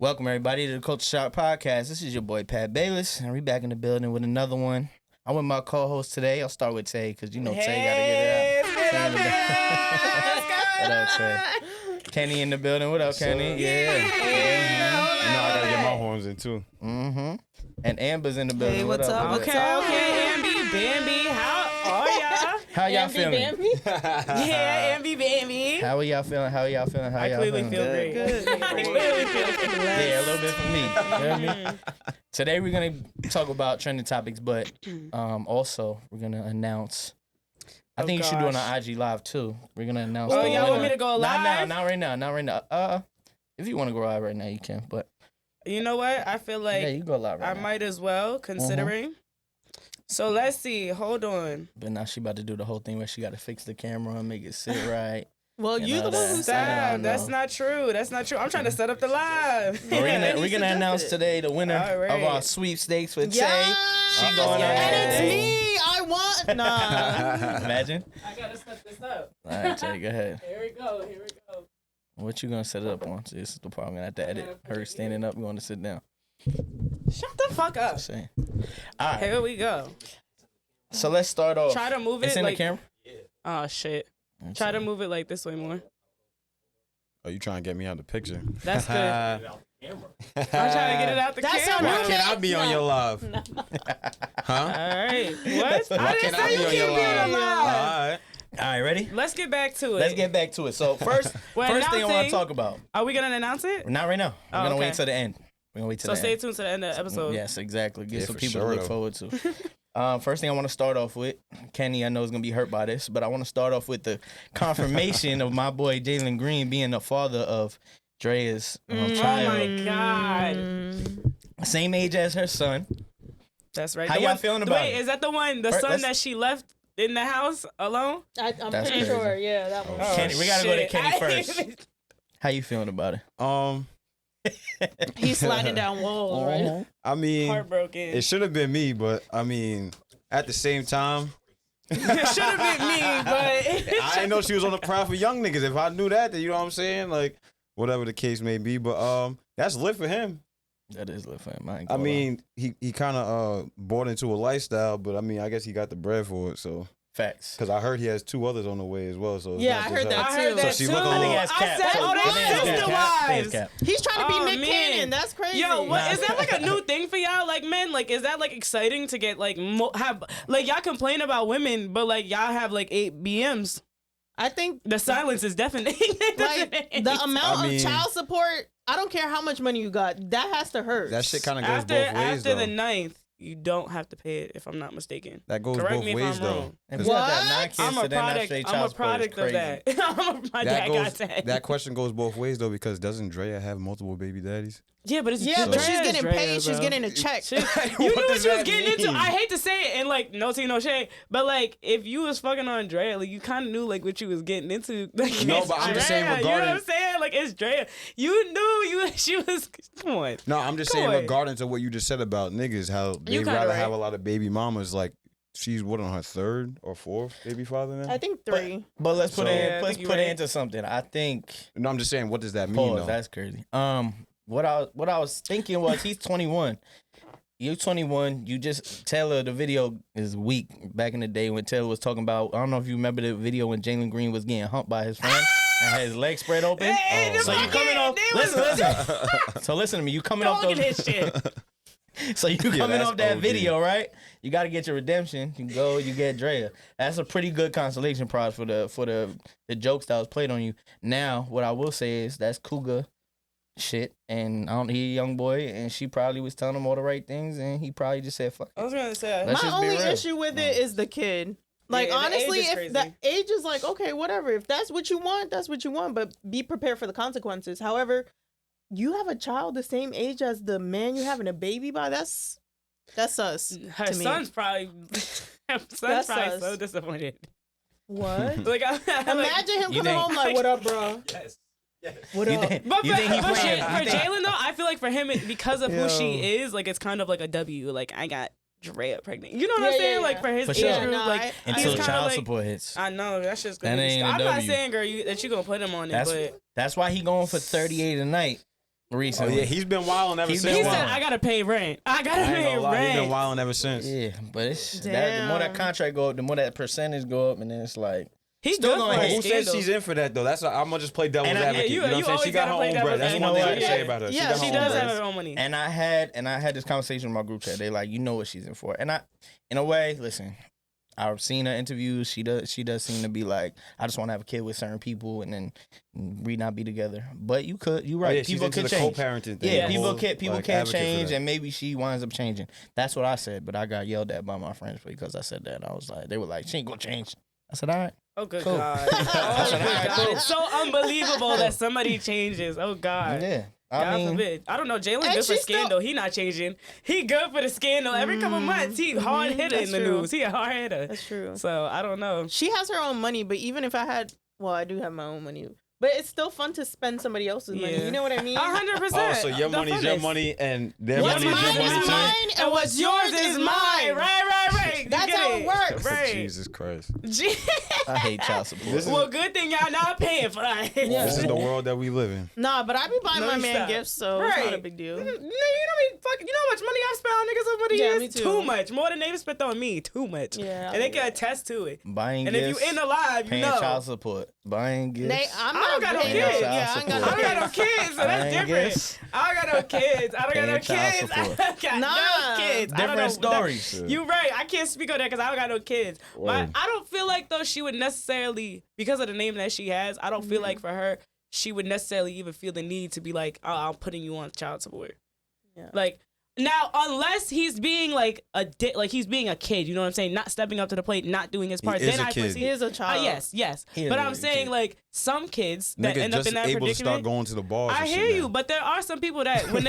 Welcome everybody to the Culture Shock Podcast. This is your boy Pat Bayless, and we back in the building with another one. I'm with my co-host today. I'll start with Tay because you know Tay gotta get it out. What up, Tay? Kenny in the building. What up, Kenny? Yeah. You know I gotta get my horns in too. Mm-hmm. And Amber's in the building. Hey, what's up? Okay, Ambi, Bambi, how are y'all? How y'all feeling? Yeah, Ambi, Bambi. How are y'all feeling? I clearly feel great. Good. I clearly feel great. Yeah, a little bit for me. You know what I mean? Today we're gonna talk about trending topics, but also we're gonna announce. I think you should do it on IG Live too. We're gonna announce. Oh, y'all want me to go live? Not right now. If you want to go live right now, you can. But you know what? I feel like you go live right I now. might as well, considering. So let's see. Hold on. But now she about to do the whole thing where she got to fix the camera and make it sit right. Well, You you know the one that. who Stop. said That's not true. I'm trying to set up the live. We're gonna announce today the winner All right. of our sweepstakes for Tay. Yes. She going on And it's today. me. I want. Nah. Imagine. I gotta set this up. All right, Tay, go ahead. Here we go. What you gonna set it up on? This is the part I'm gonna have to edit. Her standing up, going to sit down. Shut the fuck up. Just saying. All right. Here we go. So let's start off. Try to move it. It's in like, the camera. Oh shit. Try to move it like this way more. Oh, you trying to get me out the picture? That's good. I'm trying to get it out the That's camera. Why can't I be on your live? Huh? All right. What? I Why didn't can't I say be you on your can't be on live? the live. All right, ready? Let's get back to it. Let's get back to it. So first We're thing I want to announcing- talk about. Are we gonna announce it? Not right now. We're gonna okay. wait till the end. We're gonna wait till So the stay end. tuned to the end of the episode. Yes, exactly. Get Yeah, some for people sure, to look forward to. First thing I want to start off with, Kenny, I know is gonna be hurt by this, but I want to start off with the confirmation of my boy Jalen Green being the father of Draya's Oh child. my god. Same age as her son. That's right. How The y'all one- feeling about Wait, it? is that the one, the First, son let's- that she left in the house alone? I'm That's pretty crazy. sure. Yeah, that one. Oh, Kenny, we gotta go to shit. Kenny first. How you feeling about it? He's sliding down walls, right? I mean, Heartbroken. it should have been me, but I mean, at the same time, It should have been me, but I didn't know she was on the prowl for young niggas. If I knew that, then you know what I'm saying? Like, whatever the case may be. But that's lit for him. That is lit for him. I mean, he kind of bought into a lifestyle, but I mean, I guess he got the bread for it. So, facts. because I heard he has 2 others on the way as well. So it's Yeah, not I just heard her. that I heard too. that So she too. look a I think little- that's I cap. said, So, oh, I think they that's sister cap. I think it's wives. cap. He's trying to be Oh, Nick man. Cannon. That's crazy. Yo, what is that like a new thing for y'all? Like men, like is that like exciting to get like have like y'all complain about women, but like y'all have like 8 BMs. I think The silence is deafening. like the amount I mean- of child support. I don't care how much money you got. That has to hurt. That shit kind of goes after both ways, after though. the 9th, you don't have to pay it if I'm not mistaken. That goes Correct both me if ways, I'm though. wrong. If you got that What? 9 kids, I'm so a then that product. straight I'm child a support is product of crazy. that. My dad got that. That question goes both ways though, because doesn't Drea have multiple baby daddies? Yeah, but it's yeah, but Drea's she's getting Drea, paid. She's bro. getting a check. You knew what you was getting into. I hate to say it, and like no tea, no shade, but like if you was fucking on Drea, like you kind of knew like what you was getting into. Like, No, it's but I'm just Drea, saying you know what I'm regarding- saying? Like it's Drea. You knew she was. Come on. No, I'm just Come saying on. regarding to what you just said about niggas, how they kinda rather right. have a lot of baby mamas. Like she's what on her 3rd or 4th baby father now? I think 3. But let's put So- Yeah, I let's think put you're it right. into something. I think No, I'm just saying, what does that mean pause. though? That's crazy. What I was thinking was he's 21. You're 21. You just Taylor. The video is weak. Back in the day when Taylor was talking about, I don't know if you remember the video when Jalen Green was getting humped by his friend and had his legs spread open. Hey, So you coming off? Listen. So listen to me. You coming off Look those? at this shit. So you coming that's off that OD. video, right? You got to get your redemption. You go, you get Drea. That's a pretty good consolation prize for the jokes that was played on you. Now, what I will say is that's Cougar shit, and he a young boy, and she probably was telling him all the right things, and he probably just said, "Fuck." I was gonna say. Let's My just be only real. issue with it is the kid. Like Yeah, the honestly, age is if crazy. the age is like okay, whatever. If that's what you want, that's what you want. But be prepared for the consequences. However, you have a child the same age as the man you're having a baby by. That's us. Her to me. son's probably. Her son's That's probably us. so disappointed. What? Like, Imagine him You coming think- home like, "What up, bro? What You up?" think, But you for, think he but playing? shit, for Jalen though, I feel like for him because of who she is, like it's kind of like a W. Like I got Drea pregnant. You know what I'm Yeah, saying? yeah, Like yeah. for his For age sure. group, No, like I- he's Until kinda child like, support hits. I know that's just That gonna ain't be. a I'm not W. saying, girl, that you gonna put him on it, but That's why he going for 38 a night. recently. Oh yeah, he's been wilding ever He's since. He been said, wild. "I gotta pay rent. I gotta I ain't pay gonna lie, he's been rent." wilding ever since. Yeah, but it's that, the more that Damn. contract go up, the more that percentage go up, and then it's like He Still good gonna for hit. a Who says scandal. she's in for that though? That's I'm gonna just play devil's And I- advocate. yeah, you know what I'm you saying? She always got her gotta play own devil's bread. That's advocate. one You thing know I can what? say about her. Yeah, got She her does own bread. have her own money. And I had this conversation with my group chat. They like, you know what she's in for. And I, in a way, listen, I've seen her interviews. She does seem to be like, I just want to have a kid with certain people and then we not be together. But you're Oh, right. yeah, she's People into can the change. co-parenting thing. Yeah, the people whole, can like, change, advocate for that. and maybe she winds up changing. That's what I said, but I got yelled at by my friends because I said that. I was like, they were like, she ain't gonna change. I said, all right. Oh, good Cool. God. I Oh, said, good all right, God. cool. It's so unbelievable that somebody changes. Oh, God. Yeah, I God mean, forbid. I don't know. Jalen And good for she's still- scandal. He not changing. He good for the scandal. Every couple months, he hard hitter in that's the true. news. He a hard hitter. That's true. So I don't know. She has her own money, but even if I had, well, I do have my own money. But it's still fun to spend somebody else's money. Yeah. You know what I mean? 100%. Oh, so your The money's your funnest. money and their What's money is your mine money is too? mine, and what's yours is mine. Right. You That's get how it works. Right. Jesus Christ. I hate child support. This is- Well, good thing y'all not paying for that. This is the world that we live in. Nah, but I be buying No, my you man stop. gifts, so it's not a Right. big deal. Nigga, you know how much money I've spent on niggas over the Yeah, years? me too. Too much. More than they've spent on me. Too much. Yeah, And they can attest to it. Buying And if gifts, you in the live, you paying know. child support, buying gifts. Nate, I'm I not don't got no paying kids. Yeah, I ain't got I no don't got no kids. kids, so that's Buying different. gifts, I don't got no kids. I don't got no paying child kids. I support. don't got Nah. no kids. I don't different know. stories. You right. I can't speak on that because I don't got no kids. But Word. I don't feel like though she would necessarily, because of the name that she has, I don't feel like for her she would necessarily even feel the need to be like, oh, I'm putting you on child support. Yeah. Like now, unless he's being like like he's being a kid, you know what I'm saying? Not stepping up to the plate, not doing his part. is Then a I kid. He is a child. yes. He is But a I'm saying kid. like some kids that Niggas end up just in that able to start predicament. going to the bars. I and hear shit you, now. but there are some people that when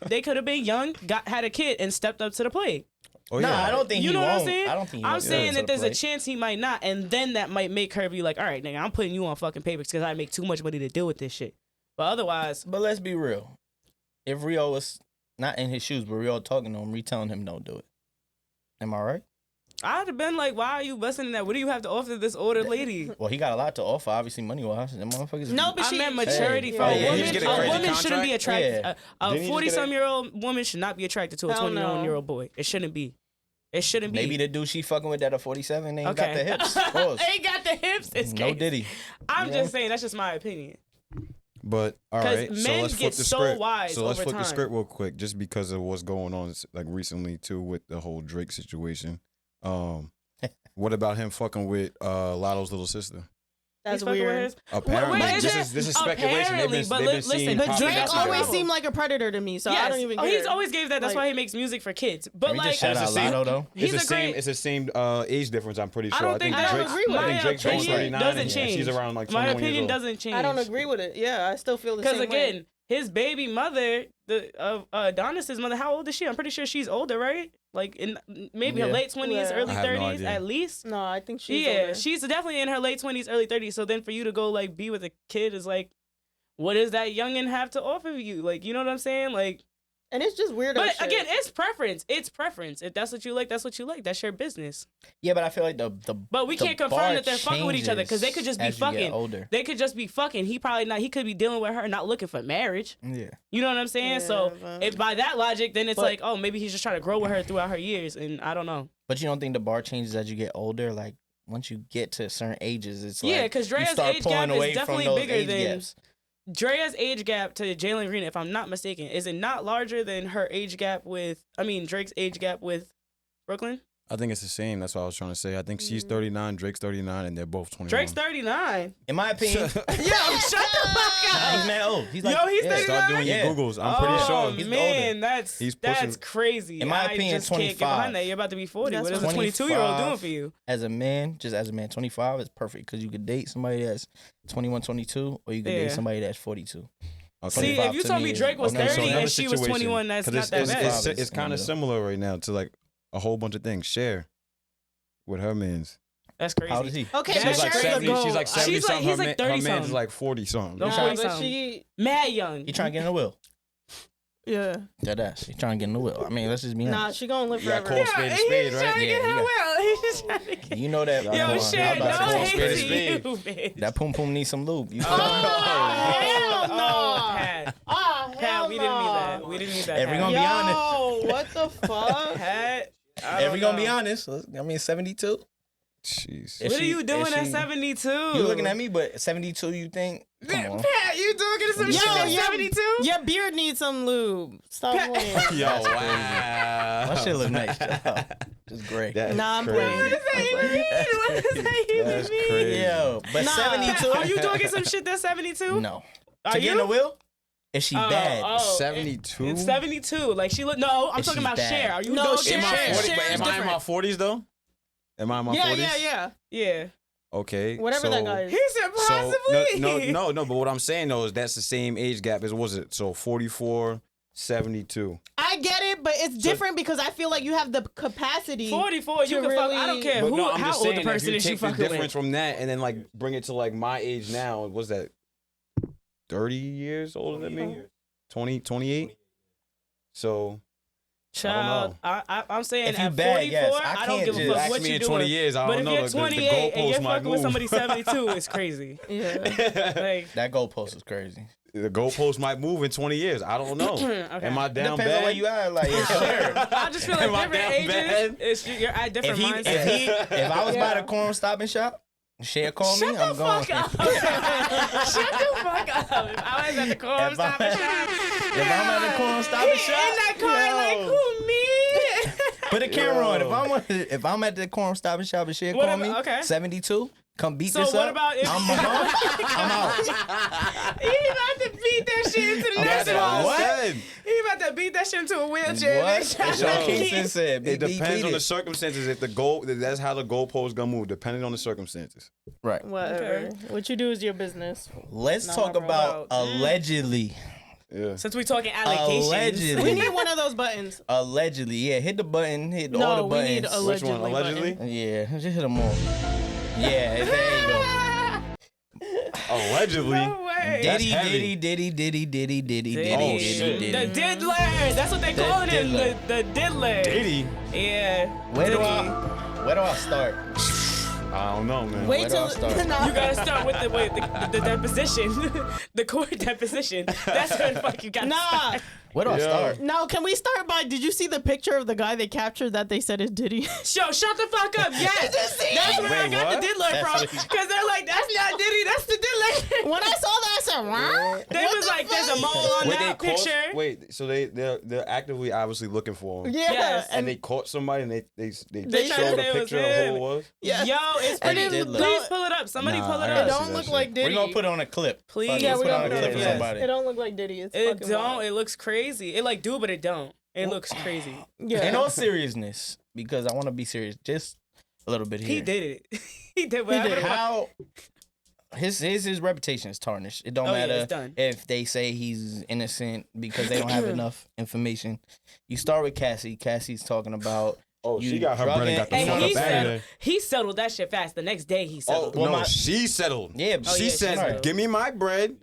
they could have been young, had a kid and stepped up to the plate. Oh, Nah, yeah. I don't think You he know what I'm won't. saying? I don't think he I'm won't saying go that to there's the a plate. chance he might not, and then that might make her be like, all right, nigga, I'm putting you on fucking papers because I make too much money to deal with this shit. But otherwise, But let's be real. If Rio was not in his shoes, but Rio talking to him, telling him don't do it. Am I right? I'd have been like, why are you busting that? What do you have to offer this older lady? Well, he got a lot to offer, obviously, money wise. Them motherfuckers. No, but I she meant maturity Hey. for Yeah, a yeah, he woman. was getting A a crazy woman shouldn't be contract. attracted. A Didn't he just get a- 40-some-year-old woman should not be attracted to a Hell no. 21-year-old boy. It shouldn't be. It shouldn't be. Maybe the dude she fucking with that at 47 ain't got the Okay. hips. Pause. Ain't got the hips. It's No crazy. Diddy. I'm Yeah. just saying that's just my opinion. But all 'Cause right, so men let's get flip the so script. wise So let's over flip the time. script real quick, just because of what's going on, like recently too, with the whole Drake situation. What about him fucking with Lotto's little sister? That's He's fucking with weird. his- Apparently, wait, this is speculation. They've apparently, been, but they've been listen, seeing but pop Drake up That's my always problem. seemed like a predator to me, so Yes. I don't even Oh, care. he's always gave that. That's Like- why he makes music for kids. But Can we like, just shout It's the out same- Lotto though? he's it's a the same. great. It's the same age difference. I'm pretty sure. I don't think I don't Drake's, agree with I it. think Drake's My 39 opinion and doesn't change. she's around like My 21 years opinion old. doesn't change. I don't agree with it. Yeah, I still feel the Because same way. again, his baby mother, Adonis's mother, how old is she? I'm pretty sure she's older, right? Like in maybe her Yeah. late 20s, Yeah. early I have no 30s idea. at least. No, I think she's Yeah, older. she's definitely in her late 20s, early 30s. So then for you to go like be with a kid is like, what does that youngin have to offer you? Like, you know what I'm saying? Like, And it's just weird. but again, it's preference. It's preference. If that's what you like, that's what you like. That's your business. Yeah, but I feel like the But we the can't confirm bar that they're fucking with each other because they could just be changes as you get fucking. older. They could just be fucking. He probably not. He could be dealing with her, not looking for marriage. Yeah. You know what I'm saying? So Yeah, but- if by that logic, then it's But- like, oh, maybe he's just trying to grow with her throughout her years, and I don't know. But you don't think the bar changes as you get older? Like once you get to certain ages, it's like Yeah, because you Drea's start age pulling gap away is from definitely those bigger age than gaps. Drea's age gap to Jalen Green. If I'm not mistaken, is it not larger than her age gap with? I mean, Drake's age gap with Brooklyn. I think it's the same. That's what I was trying to say. I think she's 39, Drake's 39, and they're both 21. Drake's 39. In my opinion, Yo, shut the fuck up. he's mad old. He's like, Yo, he's yeah. 39? Start doing your Yeah. Googles. I'm pretty Oh sure. He's man, older. that's He's that's pushing- crazy. In my I opinion, just can't get 25. behind that. You're about to be 40. That's What is a 22-year-old doing for you? As a man, 25 is perfect because you could date somebody that's 21, 22, or you could date Yeah. somebody that's 42. Okay. See, 25 if you to told me me is- Drake was okay, so 30 another and she was 21, that's 'Cause not that bad. it's- It's kind of similar right now to like a whole bunch of things. Share with her mans. That's crazy. How old is he? Okay, She's but She's like Sherry's a 70. goat. She's like 70 She's like- something. he's like 30 her man's something. like 40 something. Don't Nah, forty but something. she, Mad young. He trying to get in the will. yeah. Dead ass. He trying to get in the will. I mean, let's just be Nah, honest. she gonna live You got forever. called spade a he's spade, just right? trying to get Yeah, her you well. He's just trying to get. You know that. Yo, come on, Yo, how shit, about no that? call hate spade a to spade. you, bitch. That poom poom needs some lube. You Oh, hell no. Pat. Oh, Pat, hell We didn't need that. We didn't need that. If we're hat. gonna be honest. Yo, what the fuck? Hat. If we're gonna be honest, I mean 72. Jeez. If What are she- you doing if at she- 72? You looking at me, but 72. You think? Come on. Pat, you talking some Yo, shit at yo. 72? Your beard needs some lube. Stop playing. Yo, wow. My shit look nice. Just great. That's Nah, I'm crazy. playing. What does that even mean? What does that even That's mean? crazy. Yo, but Nah. 72. Are you talking some shit that's 72? No. Are To get in the you? wheel? Is she bad? Oh, 72? It's 72. Like she look. No, I'm If talking she's about bad. Cher. Are you No, no Cher- Am I Cher- 40? Cher But is am I in my different. 40s though? Am I in my 40s? Yeah. Yeah. Okay. Whatever that guy is. He said So possibly. no. But what I'm saying though is that's the same age gap as was it? So 44, 72. I get it, but it's different because I feel like you have the capacity. 44. You To can fuck. I don't really- care But who. no, I'm How just old saying the that if person you is she take the fucking difference with. from that and then like bring it to like my age now. What's that? 30 years older than me? 20, 28? So Child, I'm saying If you at bad, 44, yes. I I don't can't give a just fuck ask what me you in doing. 20 years, I but don't if know. you're The 28 and goalposts you're might fucking with move. somebody 72, it's crazy. Yeah. Like, That goalpost is crazy. the goalpost might move in 20 years. I don't know. okay. Am I down Depends on where bad? you at. Like, yeah, sure. I just feel like Am I different down ages, bad? you're at different mindsets. If I was by Yeah. the corner Stop and Shop, Cher call me, Shut I'm the going. fuck up. Shut the fuck up. If I was at the corner If Stop and Shop. If I'm at the corner Stop He and Shop, in that car yo. like, who, me? Put the camera on. Yo. If I'm at the corner Stop and Shop and Cher What call about- me, okay. 72, come beat So this what up. about if- I'm out. He about to beat that shit into the I'm next about to- one. What? He about to beat that shit into a wheelchair. What? Next time. That's what Kingston said. It Beat depends on the it. circumstances. If the goal, that's how the goalpost gonna move, depending on the circumstances. Right. Whatever. Okay. What you do is your business. Let's Not talk my about problem. allegedly. Yeah. Since we talking allegations. Allegedly. We need one of those buttons. Allegedly, yeah. Hit the button. Hit all No, the we buttons. need Which one? allegedly. Allegedly? button. Yeah, just hit them all. Yeah, there you go. Allegedly. No way. That's Diddy, heavy. Diddy. Oh, shit. The diddler. That's what they The calling him. diddler. The diddler. Diddy. Yeah. Where do Diddy. Where do I start? I don't know, man. Wait Where do I till start? Nah. You gotta start with the deposition, the court deposition. That's where the fuck you gotta Nah. start. Where do I Yo. start? No, can we start by? Did you see the picture of the guy they captured that they said is Diddy? Shut the fuck up. Yes. That's where I Wait, got what? the diddler That's from. what he- Because they're like, that's not Diddy, that's the diddler. When I saw that, I said, "What?" They was like, there's a mole on Wait, that caught- picture. Wait, so they're actively obviously looking for him. Yeah, Yes. And they caught somebody and they They showed said a it was picture of who him. it was. yeah. Yo, it's And pretty. it Diddler. Please pull it up. Somebody Nah, pull it I It up. gotta don't see look that like shit. Diddy. We're gonna put on a clip. Please. Fuck it, Yeah, let's we're put on gonna a put clip it for on. somebody. It don't look like Diddy. It's It fucking don't. wild. It looks crazy. It like do, but it don't. It looks crazy. Yeah. In all seriousness, because I want to be serious, just a little bit here. He did it. He did whatever. did. the fuck- How his reputation is tarnished. It don't Oh, yeah, matter it's done. if they say he's innocent because they don't have enough information. You start with Cassie. Cassie's talking about Oh, You she got her drugging- bread and got the And fuck And up he out of settled, there. he settled that shit fast. The next day he Oh, settled. Well, no, my- she settled. yeah. Oh, She yeah, said, she settled. "Give me my bread.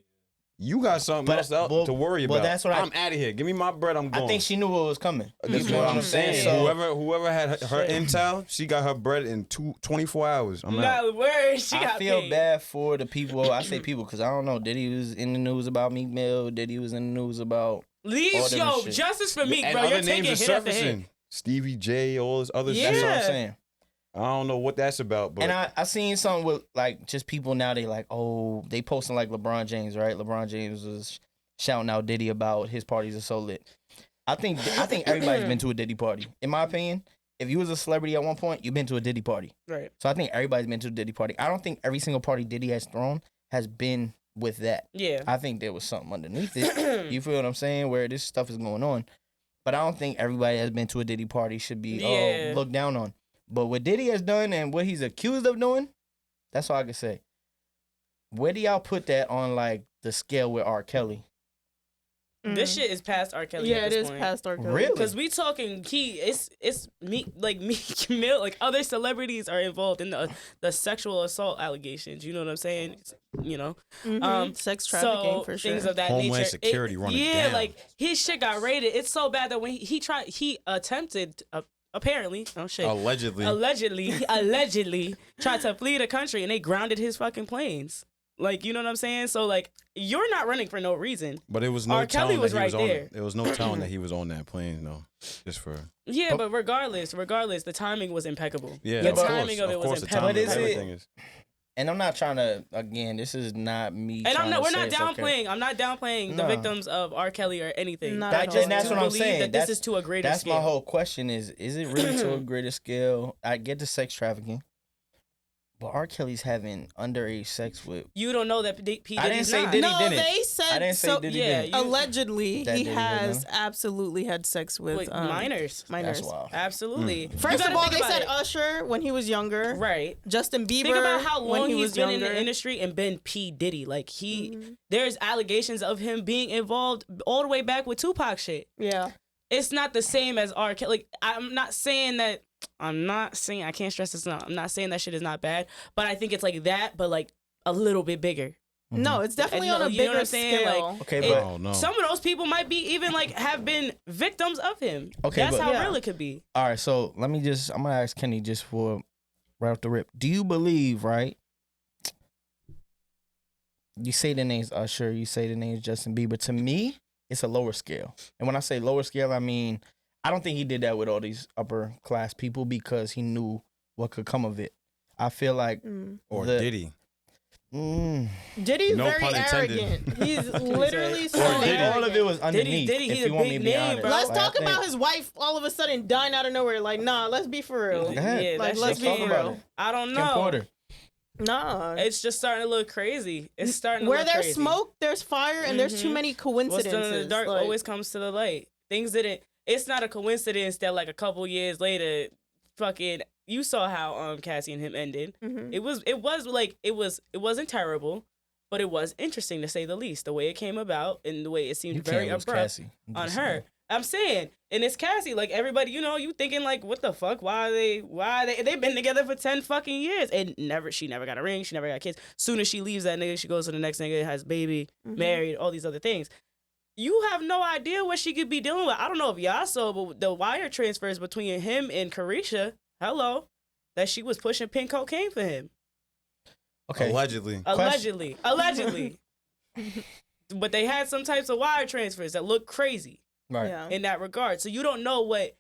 You got something But- else well- to worry about. well, that's what I'm out of here. Give me my bread. I'm going." I think she knew what was coming. That's You know what I'm saying. So, Whoever had her intel, she got her bread in 24 hours. I'm out. No, where she I got feel paid. bad for the people. I say people because I don't know. Diddy was in the news about Meek Mill. Diddy was in the news about. Leave, All different yo, shit. justice for Meek, And bro. other You're taking names hit are after hit. surfacing. Stevie J, all this other Yeah. That's what I'm shit. saying. I don't know what that's about, but And I seen something with like just people now. They like, oh, they posting like LeBron James, right? LeBron James was shouting out Diddy about his parties are so lit. I think everybody's been to a Diddy party. In my opinion, if you was a celebrity at one point, you've been to a Diddy party. Right. So I think everybody's been to a Diddy party. I don't think every single party Diddy has thrown has been with that. Yeah. I think there was something underneath it. You feel what I'm saying? Where this stuff is going on. But I don't think everybody that's been to a Diddy party should be Yeah. looked down on. But what Diddy has done and what he's accused of doing, that's all I can say. Where do y'all put that on like the scale with R. Kelly? This shit is past R. Kelly. Yeah, at it this is point. past our Really? Because we talking it's me like Meek Mill, like other celebrities are involved in the sexual assault allegations. You know what I'm saying? You know, Sex trafficking so for sure. things of that Homeland nature. Security running yeah, down. like his shit got raided. It's so bad that when he attempted apparently allegedly. allegedly tried to flee the country and they grounded his fucking planes. Like, you know what I'm saying? So like, you're not running for no reason. But it was no R. Kelly telling was that he right was on there. it. There was no telling that he was on that plane, though. Just for Yeah, but regardless, the timing was impeccable. yeah, the of course, timing of it was course, the impeccable. timing But of is it- everything is. And I'm not trying to. Again, this is not me. And trying to we're say not it's downplaying. okay. I'm not downplaying the No. victims of R. Kelly or anything. Not I at just all. And that's do what I'm believe saying. that this is to a greater That's scale. my whole question. Is it really to a greater scale? I get the sex trafficking, but R. Kelly's having underage sex with. You don't know that P. Diddy's I didn't say not. Diddy No, didn't. they said I didn't say so. Diddy yeah, didn't. you- Allegedly, That he Diddy had has none? absolutely had sex with With minors. Minors. That's wild. Absolutely. Mm. You First gotta of all, think they about said it. Usher when he was younger. Right. Justin Bieber. Think about how when long he he's was been younger. in the industry and been P. Diddy. Like Mhm. there's allegations of him being involved all the way back with Tupac shit. Yeah. It's not the same as R. Kelly. Like, I'm not saying I can't stress this enough. I'm not saying that shit is not bad, but I think it's like that, but like a little bit bigger. No, it's definitely And on a you know bigger what I'm saying? Like, scale. Okay, It- but Oh no. Some of those people might be even like have been victims of him. Okay, That's but- how Yeah. real it could be. all right. So I'm gonna ask Kenny just for right off the rip. Do you believe, right? You say the names Usher, you say the names Justin Bieber. To me, it's a lower scale. And when I say lower scale, I mean I don't think he did that with all these upper class people because he knew what could come of it. I feel like or the- Diddy. Diddy's No very pun intended. arrogant. He's literally so Or Diddy. all of it was arrogant. underneath. Diddy, if he's you a want me big to be name, honest. bro. Let's Like, I talk think- about his wife all of a sudden dying out of nowhere. Like, nah, let's be for real. Go ahead. Yeah, Like, that's let's just be talk for about real. it. I don't Kim know. Porter. Nah. It's just starting to look crazy. It's starting to Where look there's crazy. smoke, there's fire, and there's too Mhm. many What's coincidences. done in the dark Like, always comes to the light. Things didn't. It's not a coincidence that like a couple years later, fucking, you saw how Cassie and him ended. mhm. It wasn't terrible, but it was interesting to say the least. The way it came about and the way it seemed You very can't lose abrupt Cassie. I'm on just her. saying. I'm saying, and it's Cassie. Like everybody, you thinking like, what the fuck? Why they've been together for 10 fucking years and she never got a ring. She never got kids. Soon as she leaves that nigga, she goes to the next nigga, has baby, Mhm. married, all these other things. You have no idea what she could be dealing with. I don't know if y'all saw, but the wire transfers between him and Carisha, that she was pushing pink cocaine for him. Okay. Allegedly. Allegedly. But they had some types of wire transfers that look crazy Right. Yeah. in that regard. So you don't know what.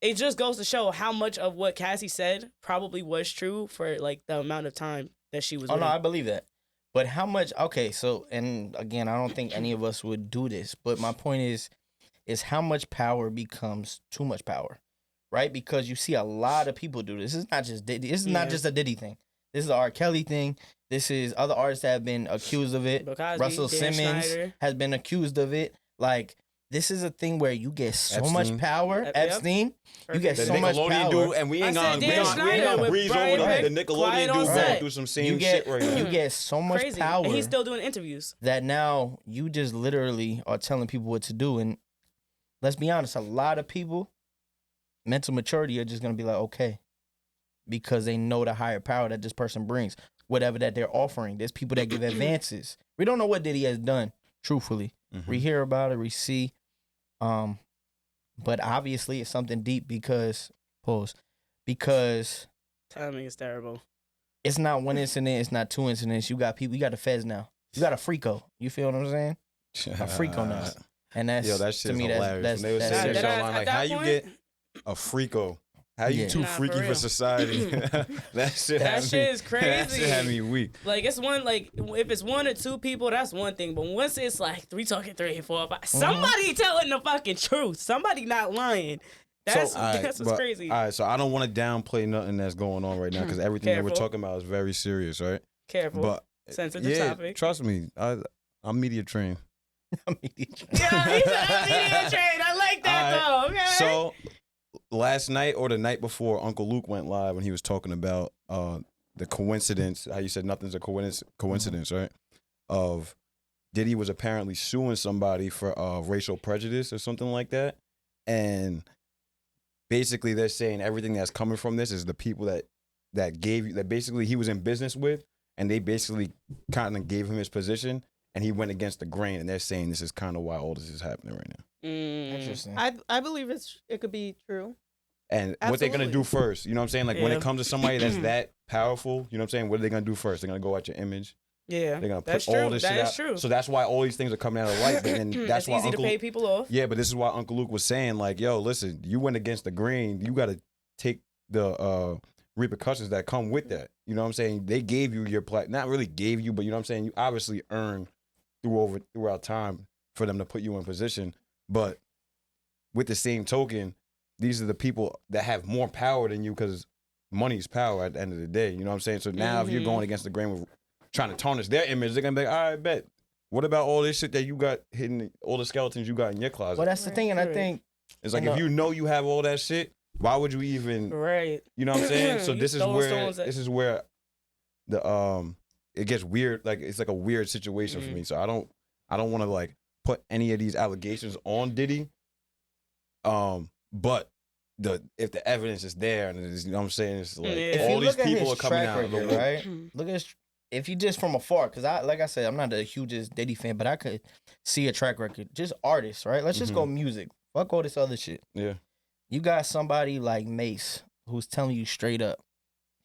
It just goes to show how much of what Cassie said probably was true for like the amount of time that she was. Oh with no, him. I believe that. But how much? Okay, so and again, I don't think any of us would do this. But my point is how much power becomes too much power, right? Because you see a lot of people do this. This is not just Diddy. This is not Yeah. just a Diddy thing. This is an R. Kelly thing. This is other artists that have been accused of it. Bill Cosby, Russell Dan Simmons Schneider. has been accused of it. Like this is a thing where you get so Epstein. much power. Yep. Epstein, you get The so much Nickelodeon power. dude, and we ain't I said gonna Dan Schneider with breeze Brian over Pitt, the Quiet Nickelodeon on dude Set. going through some same shit right now. You get so much Crazy. power. And he's still doing interviews. that now you just literally are telling people what to do. And let's be honest, a lot of people, mental maturity are just going to be like, okay, because they know the higher power that this person brings, whatever that they're offering. There's people that give advances. We don't know what Diddy has done, truthfully. Mhm. We hear about it, we see. But obviously it's something deep because Timing is terrible. it's not one incident, it's not two incidents. You got people, you got the feds now. You got a Frico. You feel what I'm saying? A Frico now. And that's Yo, that to shit's me, hilarious. that's When they was that's saying serious. that That- shit online, at like, that how you point- get a freako? How you Yeah. too Nah, for freaky for real. society? That shit That had shit me- is That shit had crazy. me weak. Like it's if it's one or two people, that's one thing. But once it's like we talking 3, 4, 5, somebody telling the fucking truth, somebody not lying. That's Alright, that's what's but- crazy. All right, so I don't want to downplay nothing that's going on right now because everything that we're Careful. talking about is very serious, right? Careful, But sensitive yeah, topic. trust me, I'm media trained. Yeah, he's a media train. I like that Alright, though. Okay. So last night or the night before, Uncle Luke went live when he was talking about the coincidence. How you said nothing's a coincidence, right? Of Diddy was apparently suing somebody for racial prejudice or something like that, and basically they're saying everything that's coming from this is the people that basically he was in business with, and they basically kind of gave him his position, and he went against the grain, and they're saying this is kind of why all this is happening right now. Interesting. I believe it could be true. and what they're gonna do Absolutely. first. You know what I'm saying? Like when Yeah. it comes to somebody that's that powerful, you know what I'm saying? What are they gonna do first? They're gonna go at your image. Yeah, They're gonna that's put all true. this That shit is out. true. So that's why all these things are coming out of light. But then that's it's why easy Uncle to pay people off. yeah, but this is why Uncle Luke was saying like, yo, listen, you went against the grain. You got to take the repercussions that come with that. You know what I'm saying? They gave you your not really gave you, but you know what I'm saying? You obviously earned throughout time for them to put you in position. But with the same token, these are the people that have more power than you because money's power at the end of the day. You know what I'm saying? So now if you're going against the grain with trying to tarnish their image, they're going to be like, all right, bet. What about all this shit that you got hidden, all the skeletons you got in your closet? Well, that's the thing, and I Right. think It's like if you know you have all that shit, why would you even? Right. You know what I'm saying? So You this is throwing where stones at- the it gets weird. Like it's like a weird situation for me. So I don't want to like put any of these allegations on Diddy. But if the evidence is there and it's, you know what I'm saying, it's like Yeah. if all you these look at people his are coming track out. record, right? Look at his, if you just from afar, because like I said, I'm not the hugest Diddy fan, but I could see a track record. Just artists, right? Let's just go music. Fuck all this other shit. Yeah. You got somebody like Mace who's telling you straight up,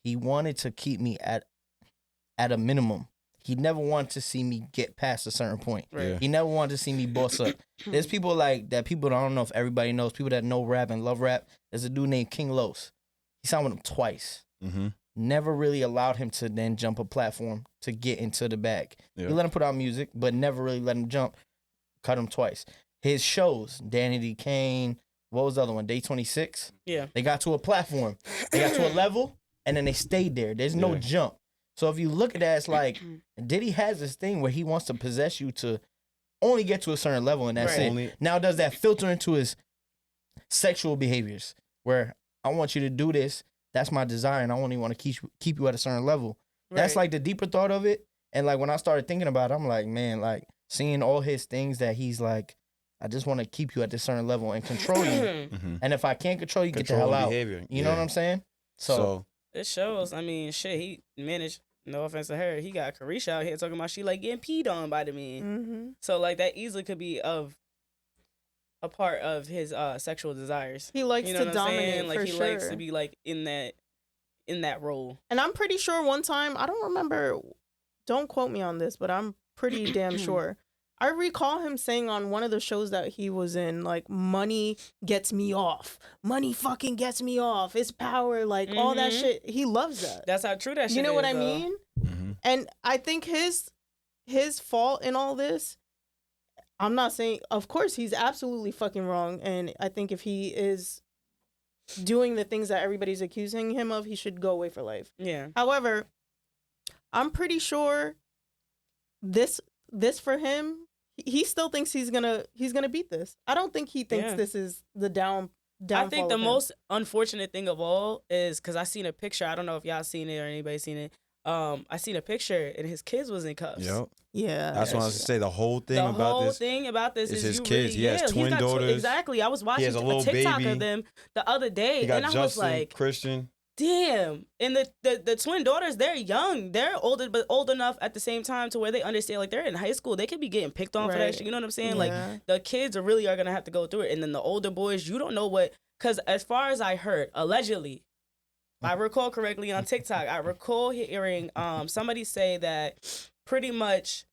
he wanted to keep me at a minimum. He never wanted to see me get past a certain point. Right. Yeah. He never wanted to see me boss up. There's people like that. People, I don't know if everybody knows. People that know rap and love rap. There's a dude named King Los. He signed with him twice. Mm-hmm. Never really allowed him to then jump a platform to get into the bag. Yeah. He let him put out music, but never really let him jump. Cut him twice. His shows, Danny D. Kane, what was the other one? Day 26. Yeah. They got to a platform. They got to a level, and then they stayed there. There's no Yeah. jump. So if you look at that, it's like Diddy has this thing where he wants to possess you to only get to a certain level, and that's Right. it. Only- Now does that filter into his sexual behaviors, where I want you to do this, that's my desire, and I only want to keep you at a certain level. That's Right. like the deeper thought of it. And like when I started thinking about it, I'm like, man, like seeing all his things that he's like, I just want to keep you at this certain level and control you. Mm-hmm. And if I can't control you, get the Control hell out. behavior. You know what I'm saying? So It shows. I mean, shit, he managed, no offense to her, he got Carisha out here talking about she like getting peed on by the man. Mm-hmm. So like that easily could be of a part of his sexual desires. He likes You know to what I'm saying? dominate Like for he sure. likes to be like in that role. And I'm pretty sure one time, I don't remember, don't quote me on this, but I'm pretty damn sure. I recall him saying on one of the shows that he was in, like, money gets me off. Money fucking gets me off. It's power, like, all that Mhm. shit. He loves that. That's how true that shit is. You know what I though. mean? Mm-hmm. And I think his fault in all this, I'm not saying, of course, he's absolutely fucking wrong. And I think if he is doing the things that everybody's accusing him of, he should go away for life. Yeah. However, I'm pretty sure this for him, he still thinks he's gonna beat this. I don't think he thinks Yeah. this is the downfall. I think the of him. most unfortunate thing of all is because I seen a picture. I don't know if y'all seen it or anybody seen it. I seen a picture and his kids was in cuffs. Yep. Yeah, That's what I was to say. The whole thing The about whole this. thing about this is is his you kids. Really, He has he's twin got daughters. Exactly. I was watching has a a little TikTok baby. of them the other day, He got and I Justin, was like, Christian. damn. And the twin daughters, they're young. They're older, but old enough at the same time to where they understand, like, they're in high school. They could be getting picked on for that Right. shit. You know what I'm saying? Yeah. Like, the kids are really going to have to go through it. And then the older boys, you don't know what, because as far as I heard, allegedly, if I recall correctly on TikTok, I recall hearing somebody say that pretty much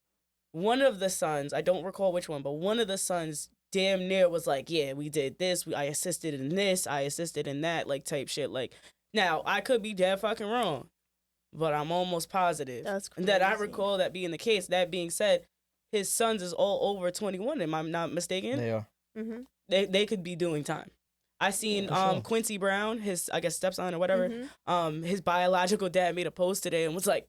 one of the sons, I don't recall which one, but one of the sons damn near was like, yeah, we did this. I assisted in this. I assisted in that, like, type shit. Like, now, I could be dead fucking wrong, but I'm almost positive That's that I crazy. recall that being the case. That being said, his sons is all over 21. Am I not mistaken? they are. Mm-hmm. They could be doing time. I seen For sure. Quincy Brown, his I guess stepson or whatever. Mm-hmm. His biological dad made a post today and was like,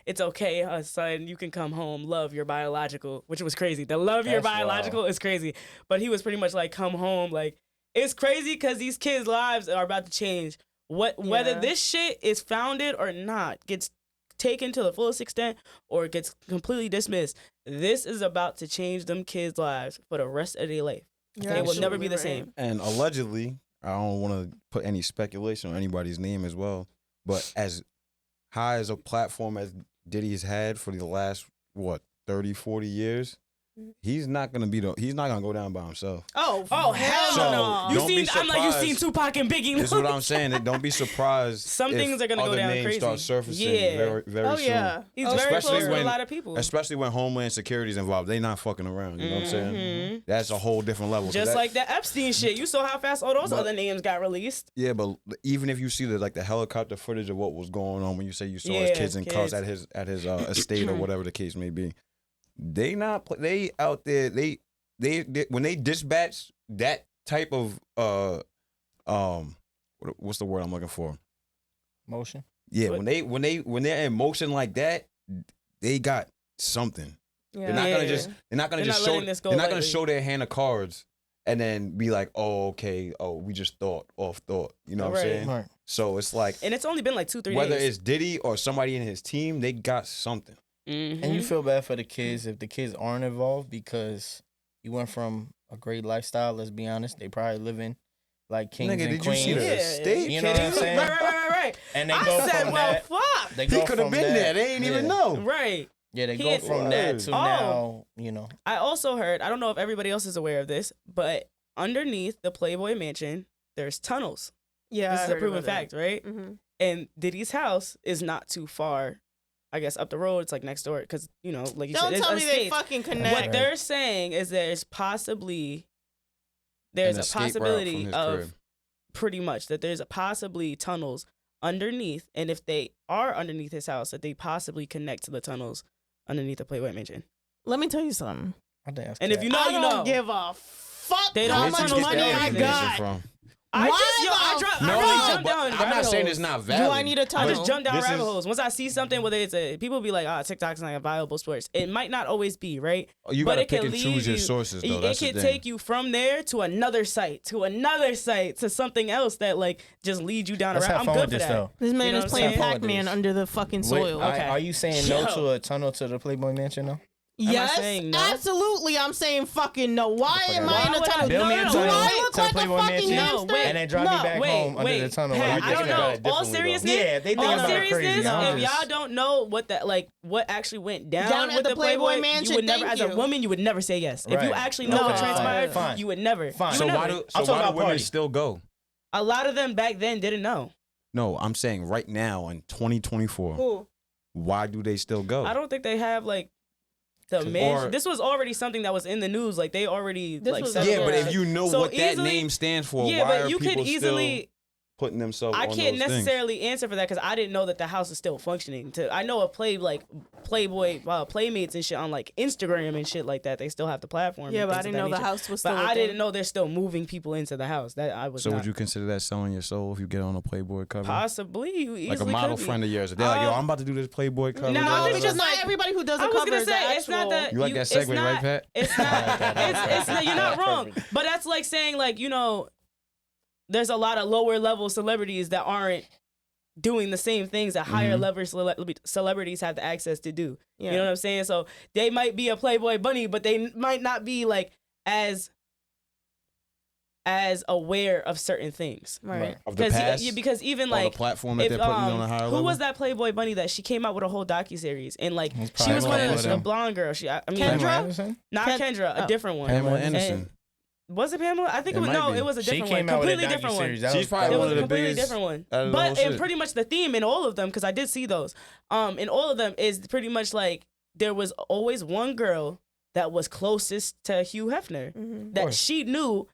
it's okay, son, you can come home. Love your biological, which was crazy. The love your That's biological is crazy. But he was pretty much like, come home. Like, it's crazy because these kids' lives are about to change. Whether Yeah. this shit is founded or not, gets taken to the fullest extent or gets completely dismissed, this is about to change them kids' lives for the rest of their life. You're They will never be absolutely the right. same. And allegedly, I don't want to put any speculation on anybody's name as well, but as high as a platform as Diddy has had for the last, 30, 40 years, he's not gonna go down by himself. Oh, hell So, no. You don't be seen? I'm like you surprised. seen Tupac and Biggie. This is what I'm saying. Don't be surprised. Some if things are gonna go other down names crazy. start surfacing Yeah. very, very Oh soon. yeah. He's Oh, very Especially close with when- a lot of people. Especially when Homeland Security's involved, they not fucking around. You know what I'm saying? Mhm. That's a whole different level. 'Cause Just that- like that Epstein shit. You saw how fast all those But- other names got released. Yeah, but even if you see the helicopter footage of what was going on when you say you saw his Yeah, kids in cars at his estate or whatever the case may be, they out there they when they dispatch that type of what's the word I'm looking for? Motion. Yeah, What? when they're in motion like that, they got something. Yeah. They're not gonna just They're not letting this go they're not gonna lightly. show their hand of cards and then be like, oh okay, we just off thought. You know what I'm Right. saying? Right. So it's like And it's only been like 2-3 whether days. it's Diddy or somebody in his team, they got something. Mhm. And you feel bad for the kids if the kids aren't involved because you went from a great lifestyle. Let's be honest, they probably living like kings Nigga, and did you queens. see the estate? You know what I'm saying? Right. And they I go said, from well, that. fuck. They He go could have from been that- there. They ain't even yeah. know. Right. Yeah, they He go had- from that to Oh. now. You know, I also heard, I don't know if everybody else is aware of this, but underneath the Playboy Mansion, there's tunnels. Yeah. This is a proven fact, right? Mm-hmm. And Diddy's house is not too far, I guess, up the road. It's like next door because, you know, like you Don't said, it's tell me they estates. fucking What connect. they're saying is there's An possibility escape route of from his crib. pretty much that there's possibly tunnels underneath, and if they are underneath his house, that they possibly connect to the tunnels underneath the Playboy Mansion. Let me tell you something. I think that's And if cap. you know, I you don't know. give a fuck They how don't much tunnel money that I information got. from. I Why just, yo, I, the drop, fuck? I really No, jump down I'm rabbit not saying holes. it's not Do valid. I need a I tunnel? just jump down This rabbit is- holes. Once I see something, whether it's people be like, TikTok's not a viable source. It might not always be, right? You But gotta it pick can and lead choose your you- sources, though. It That's the can thing. take you from there to another site, to something else that like just leads you down a Let's rabbit. have I'm fun good with for this that. though. This man You know is what I'm playing saying? Pac-Man under the fucking Wait, soil. Okay. are you saying no Yo. to a tunnel to the Playboy Mansion though? Am I Yes, saying no? absolutely. I'm saying fucking no. Why am Why I in a would I- tunnel? Build me a no, Do tunnel I to look the like a Playboy fucking Mansion, hamster? and then drive me back home under the tunnel. Pat, Or you I thinking don't about know. it All differently, though. seriousness, Yeah, they think all about it crazy. seriousness, I'm if just- y'all don't know what that like, what actually went down, Down at with the the Playboy Playboy Mansion, you would never, thank as a you. woman, you would never say yes. If you Right. actually know No, what fine, transpired, fine. you would never. Fine. You So would why never. do I'm talking about women party. still go? A lot of them back then didn't know. No, I'm saying right now in 2024, Who? why do they still go? I don't think they have like the Or- man. This was already something that was in the news. Like they already This like was said a- Yeah, it but was- if you know So what that easily- name stands for, yeah, why but are you could people easily. still putting themselves I on can't those things? necessarily answer for that because I didn't know that the house is still functioning. I know a Playboy Playmates and shit on like Instagram and shit like that. They still have the platform. Yeah, and but I things of didn't know that the nature. house was still. But a I thing. didn't know they're still moving people into the house. That I was So not. would you consider that selling your soul if you get on a Playboy cover? Possibly, you easily Like a model could be. friend of yours. They're like, yo, Um, I'm about to do this Playboy cover. no, da, I da, think da, Because da. not everybody who does a I was cover gonna is the say it's not actual- that You like that it's segue, not- right, Pat? It's not. You're not wrong. But that's like saying like there's a lot of lower level celebrities that aren't doing the same things that higher Mhm. level celebrities have the access to do. Yeah. You know what I'm saying? So they might be a Playboy bunny, but they might not be like as aware of certain things. Right. Of the past, Because even or like the platform that if, they're putting on a higher who level. was that Playboy bunny that she came out with a whole docuseries and like It's she probably was one one of of the them. blonde girl. I mean Kendra? Pamela Anderson? not Kendra, a Oh. different one. Pamela And- Anderson. Was it Pamela? I think It it was might be. it was a She different came one. out with a Completely different one. docuseries. That She's was probably It one was of a the completely biggest different one. out of the But whole and shit. pretty much the theme in all of them, because I did see those, in all of them is pretty much like there was always one girl that was closest to Hugh Hefner Mhm. that course. she knew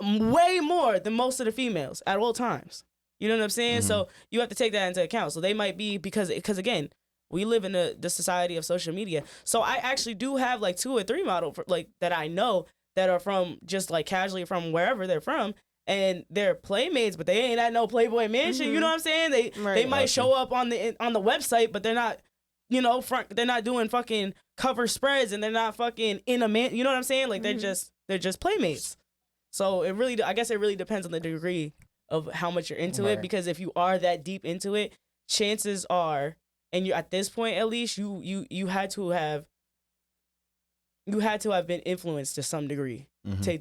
way more than most of the females at all times. You know what I'm saying? So you have to take that into account. So they might be because again, we live in the society of social media. So I actually do have like 2 or 3 models like that I know that are from just like casually from wherever they're from. And they're playmates, but they ain't at no Playboy Mansion. You know what I'm saying? They Right. might show up on the website, but they're not, they're not doing fucking cover spreads, and they're not fucking in a man. You know what I'm saying? Like they're just playmates. So I guess it really depends on the degree of how much you're into it. Right. Because if you are that deep into it, chances are, and you're at this point at least, you had to have been influenced to some degree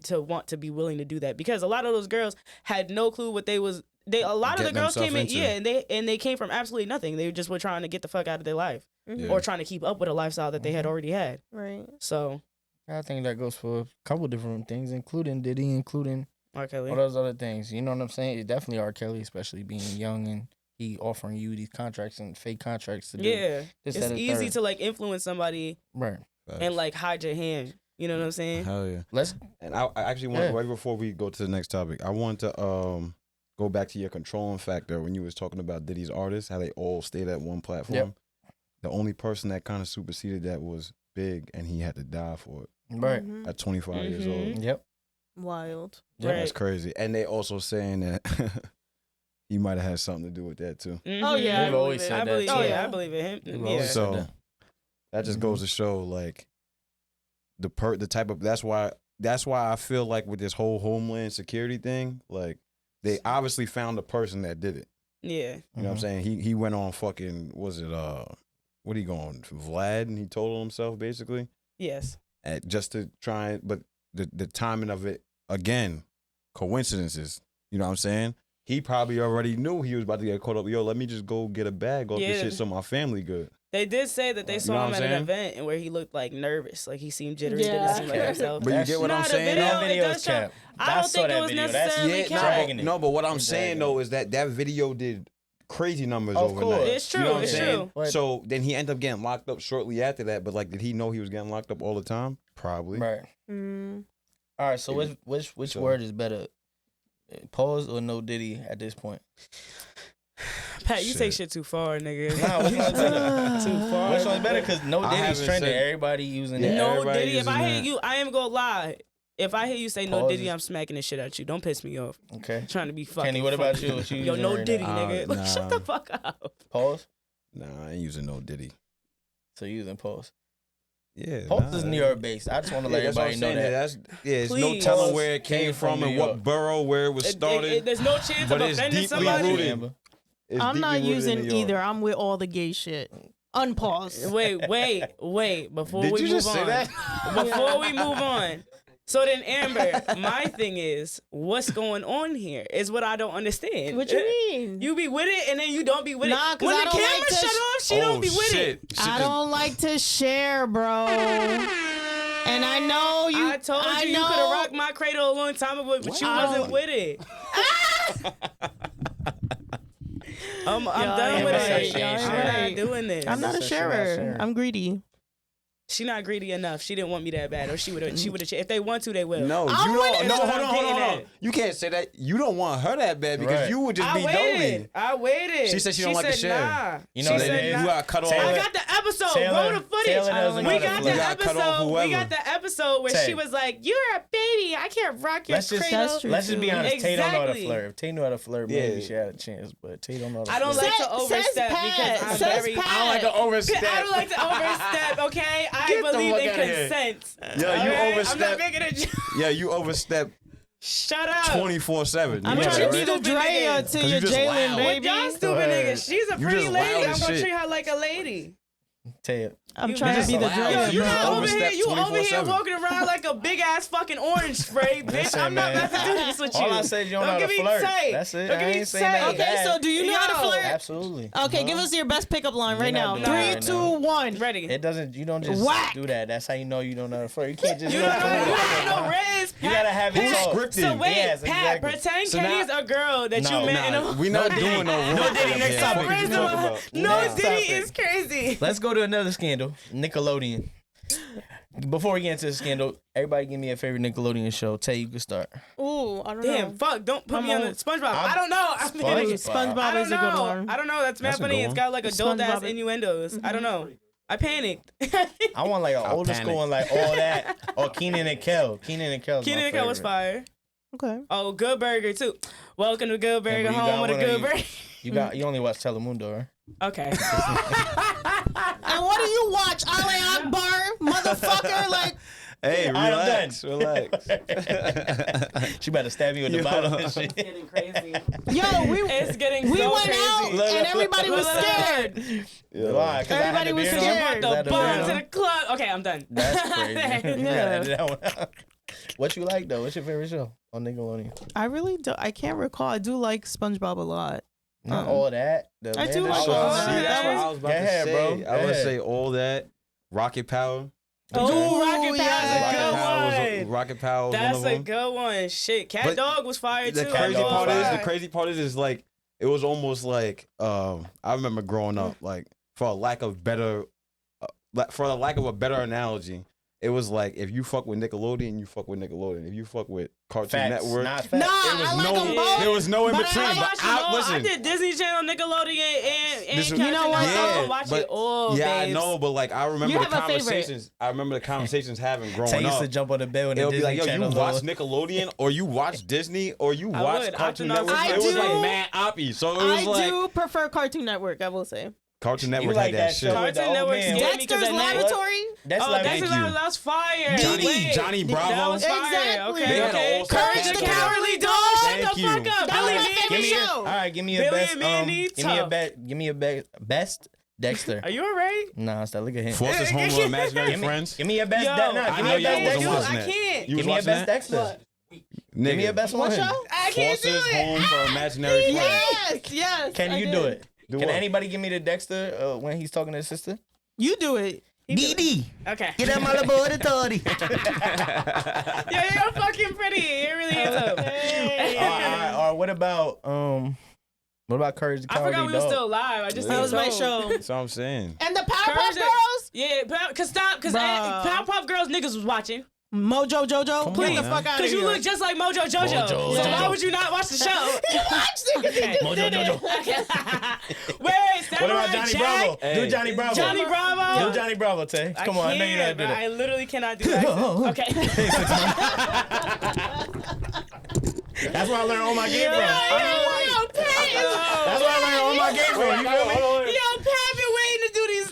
to want to be willing to do that, because a lot of those girls had no clue what a lot of the Getting girls came in themselves and they came from absolutely nothing. They just were trying to get the fuck out of their life Mhm. Yeah. or trying to keep up with a lifestyle that they had already had. Right. So I think that goes for a couple different things, including Diddy, including R. Kelly. all those other things. You know what I'm saying? It's definitely R. Kelly, especially being young and he offering you these contracts and fake contracts to do. Yeah, this, it's that, and easy third. to like influence somebody Right. and like hide your hand. You know what I'm saying? Hell yeah. Let's. And I actually want right before we go to the next topic, I want to go back to your controlling factor when you was talking about Diddy's artists, how they all stayed at one platform. Yep. The only person that kind of superseded that was Big, and he had to die for it Right. Mhm. at 25 years old. Yep. Wild. Yep. That's crazy. And they also saying that he might have had something to do with that too. Oh, yeah, We've always said I that. believe. Oh, Yeah, yeah. I believe it. We've Him. always Yeah. said So that. that just goes to show like the type of that's why I feel like with this whole Homeland Security thing, like they obviously found the person that did it. Yeah. You know what I'm saying? He went on fucking what he going Vlad, and he told himself basically Yes. just to try, but the timing of it again, coincidences. You know what I'm saying? He probably already knew he was about to get caught up. Yo, let me just go get a bag off this Yeah. shit so my family good. They did say that they You saw know him what at I'm an saying? event and where he looked like nervous, like he seemed jittery. Yeah. Didn't seem like Okay. himself. But you That's- get what I'm Nah, the saying? video- That it video does is show- cap. I don't think it was necessarily That's cap. dragging it. No, but what I'm It's saying dragging though is that video did crazy numbers Of overnight. course. It's true, You know what I'm it's saying? true. But- So then he ended up getting locked up shortly after that. But like, did he know he was getting locked up all the time? Probably. Right. Mm. All right. So which So- word is better? Pause or no Diddy at this point? Pat, you take Shit. shit too far, nigga. Nah, which one's better? Too far. Which one's better? Because no I Diddy's haven't trending. said- Everybody using Yeah, it. No everybody Diddy. If I using hear that. you, I am gonna lie. If I hear you say no Pause. Diddy, I'm smacking the shit out you. Don't piss me off. Okay. I'm trying to be fucking. Kenny, what about funny. you? What you Yo, using no right Diddy, now? nigga. Like, shut the Nah. fuck up. Pause. Nah, I ain't using no Diddy. So you using pause. Yeah. Pause is New York based. I just want to let that's what everybody I'm know saying. that. It's no Please. telling where it came Came from from and New what York. borough where it was started. There's no chance But of it's offending deeply somebody. rooted. It's I'm not deeply rooted in using New York. either. I'm with all the gay shit. Unpause. Wait. Before Did we you move just say on. that? Before we move on. So then, Amber, my thing is, what's going on here? Is what I don't understand. What you mean? You be with it and then you don't be with Nah, it. 'cause When I the don't camera like to shut off, she don't be with it. I don't like to share, bro. And I know you. I told you you could have rocked my cradle a long time ago, but you I wasn't don't- with it. I'm Y'all done ain't with right. it. Y'all ain't I'm right. not doing this. I'm not a So she not sharer. sharing. I'm greedy. She not greedy enough. She didn't want me that bad, or she would have. If they want to, they will. No, I'm you with don't. it. No, That's hold what on, I'm hold on. getting at. You can't say that. You don't want her that bad because Right. you would just I be waited. lonely. I waited. She said she don't like to said, share. Nah. You know she what said it is? nah. You got cut off. Taylor- I got the episode. Taylor- Roll the footage. Taylor doesn't know We how to got flirt. the You gotta cut off episode. We whoever. got the episode where Tay. she was like, "You're a baby. I can't rock your Let's just cradle." That's true. let's just be honest. Tay don't know how to Exactly. flirt. If Tay knew how to flirt, maybe Yeah. she had a chance. But Tay don't know how to I don't flirt. like to Says overstep Pat. because I'm Says very. Pat. I don't like to overstep. I don't like to overstep. Okay, I Get the believe fuck in outta here. consent. Yeah, you Alright? overstep. I'm not making a joke. Yeah, you overstep Shut up. 24/7. I'm You know trying that, to be right? the Stupid Draya niggas. to 'Cause your you just Jalen, loud. baby. Y'all stupid ahead. niggas. She's a You pretty just lady. loud I'm as gonna shit. treat her like a lady. Tay, I'm You trying to just be the loud. Yo, Draya. you bro. not over Overstep here. You over here 24/7. walking around like a big ass fucking orange spray, bitch. Listen, I'm not man. about to do this with you. all I said you don't know how to give me flirt. say. That's it. Don't I give me ain't saying say. that. Okay, bad. so do you know how to Yo. flirt? Absolutely. Okay, give us your best pickup line right You're now. not doing 3, that 2, right 1. Ready? It doesn't. You don't just Whack. do that. That's how you know you don't know how to flirt. You can't just. You don't know. come You on. don't have no riz. You gotta have it Who's talk. scripted? So wait, Yes, Pat, exactly. pretend So Kenny's now- a girl that No, you met in Nah, a. we not Diddy. doing no No role Diddy, play next here. topic. Fuck you Raise talking the- about? No, Next Diddy topic. is crazy. Let's go to another scandal. Nickelodeon. Before we get into the scandal, everybody give me a favorite Nickelodeon show. Tay, you can start. Ooh, I don't Damn, know. fuck! Don't put me on the SpongeBob. I'm- I don't know. SpongeBob I don't is a good know. one. I don't know. That's mad That's a funny. good It's one. got like adult ass SpongeBob. innuendos. I don't know. I panicked. I want like an I'll older panic. school and like all that. Or Keenan and Kel. Keenan and Kel. Keenan and Kel was fire. Okay. Oh, Good Burger too. Welcome to Good Burger, but you home got with a one of Good these- Burger. You only watch Telemundo, right? Okay. And what do you watch? Ali Akbar, motherfucker. Like, Hey, All right, I'm relax, relax. She better stab you in the Yo. bottom and shit. Getting crazy. yo, It's getting we so went crazy. out and everybody was scared. Why? 'Cause I had Everybody the was beard on? scared. Is The that the bar beard to on? the club. Okay, I'm done. That's crazy. You Yeah. gotta edit that one out. What you like though? What's your favorite show on Nickelodeon? I really do. I can't recall. I do like SpongeBob a lot. Not all that. The I do Amanda like show. all See, that. that's what I was about Go to ahead, say. bro. I Go was ahead. say all that. Rocket Power. Oh, Rocket Power is a good one. Rocket Power was That's one of them. a good one. Shit, Cat But Dog was fire too. The crazy Dog part was is, fire. the crazy part is like it was almost like I remember growing up, like for a lack of a better analogy, it was like if you fuck with Nickelodeon, you fuck with Nickelodeon. If you fuck with Cartoon Facts, Network, not facts. Nah, it was I like no, them both. there was no in But between. I But watch I I listen. did Disney Channel, Nickelodeon, and This is- Cartoon You know what? Network. I Yeah, would watch but- it all. Yeah, I babes. know, but like I remember You the have a favorite. conversations. I remember the conversations having growing Tay used up. to jump on the bed when the It'll be Disney like, yo, Channel you watch was- Nickelodeon or you watch Disney or you I watch would. Cartoon Octonauts Network. I It was do. like mad oppy. So it was I like do prefer Cartoon Network, I will say. Cartoon You Network like had that that shit. show with the Cartoon old Network man. scared me 'cause Dexter's that name- Laboratory. That's Oh, like that's Thank you. that's fire. Johnny Bravo. That was fire. Exactly. Okay, They had an okay. all-star Courage the cast. Cowardly Dog. Thank Shut the you. fuck up. That Billy was my Mandy. favorite Give me show. all right. Give me a Billy best. and Mandy, tough. Give me a best Dexter. Are you alright? Nah, stop. Look at him. Forces Home for Imaginary Give me, Friends. give me a best. Yo, Nah, I give know me a y'all best wasn't Dexter. watching I that. can't. You Give was me a watching best that? Dexter. Nigga. Give me a best What one. show? I can't do Forces it. Home for Imaginary Friends. Yes. Can I you did. do it? Do Can what? anybody give me the Dexter when he's talking to his sister? You do it. Diddy, Okay. get that laboratory. Yeah, you're fucking pretty. It really is. Or what about Courage the I Cowardly forgot we were Dog? still alive. I just That was my told. show. That's what I'm saying. And the Powerpuff Courage the- Girls? Yeah, cause Bruh. Powerpuff Girls niggas was watching. Mojo Jojo? Come Get on, the man. fuck out of Cause here. you look just like Mojo Jojo. Mojo So why Jojo. would you not watch the show? You watched it 'cause he Okay. just Mojo did it. Jojo. Wait, What Samurai about Johnny Jack? Bravo? Hey. Do Johnny Bravo. Johnny Bravo. Do Johnny Bravo, Tay. Come on, I know you know how to do can't, that. I literally cannot do that. Okay. That's where I learned all my game from. Yo, Pat. That's where I learned all my game from. You feel me? Yo, Pat been waiting to do these.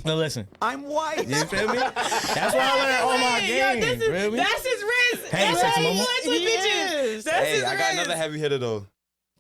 No, listen. I'm white. You feel me? That's where I learned all my Yo, games. Really? that's his wrist. Hey, That's sexy how he mama. wants with bitches. Yes. That's Hey, his I got wrist. another heavy hitter though.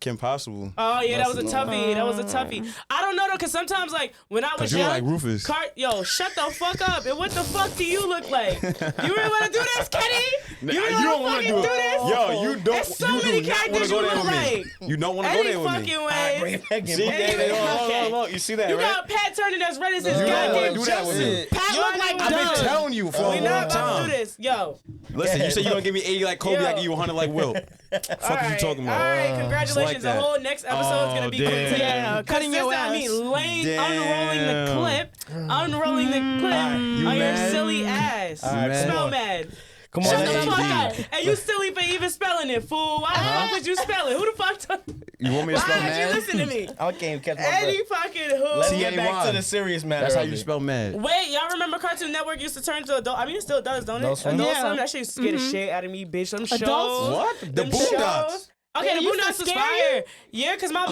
Kim Possible. Oh yeah, that was a That's toughie. That was a toughie. I don't know though, cause sometimes like when I was Cause you young, like Rufus. yo, shut the fuck up. And what the fuck do you look like? You really want to do this, Kenny? You really don't want wanna to do this? Yo, you don't. There's so you many do not want characters to go you there look with me. like. You don't want to go Any there with fucking me. All right, bring way. it back in. See, Anyway, okay. look, you see that, You right? got Pat turning as red as this You don't goddamn wanna do that with me. jumpsuit. Pat You look already like know I've what been it is. telling you for We a not long about to time. do this. Yo. Listen, you say you're gonna give me 80 like Kobe, I Yo. give you 100 like Wilt. Fuck is you talking All about? right, congratulations. The that. whole next episode is gonna be Oh, quick. damn. Yeah, cutting your I mean, ass. unrolling the clip, unrolling the clip You on your mad? silly ass. All right, Smell come on. mad. Come on, Shut let's the do fuck it. up. And you silly for even spelling it, fool. Why the fuck would you spell it? Who the fuck told You want me to Why spell did you mad? listen to me? I can't catch my breath. Any fucking who. Let's get back T-A-Y. to the serious matter. That's how of you it. spell mad. Wait, y'all remember Cartoon Network used to turn to adult? I mean, it still does, don't it? Adult Swim? Adult Yeah. Swim. That shit used to scare the shit out of me, bitch. Them shows. Adult What? The Them Boondocks. shows. Okay, It the used to Boondocks was scare fire. Yeah, cause my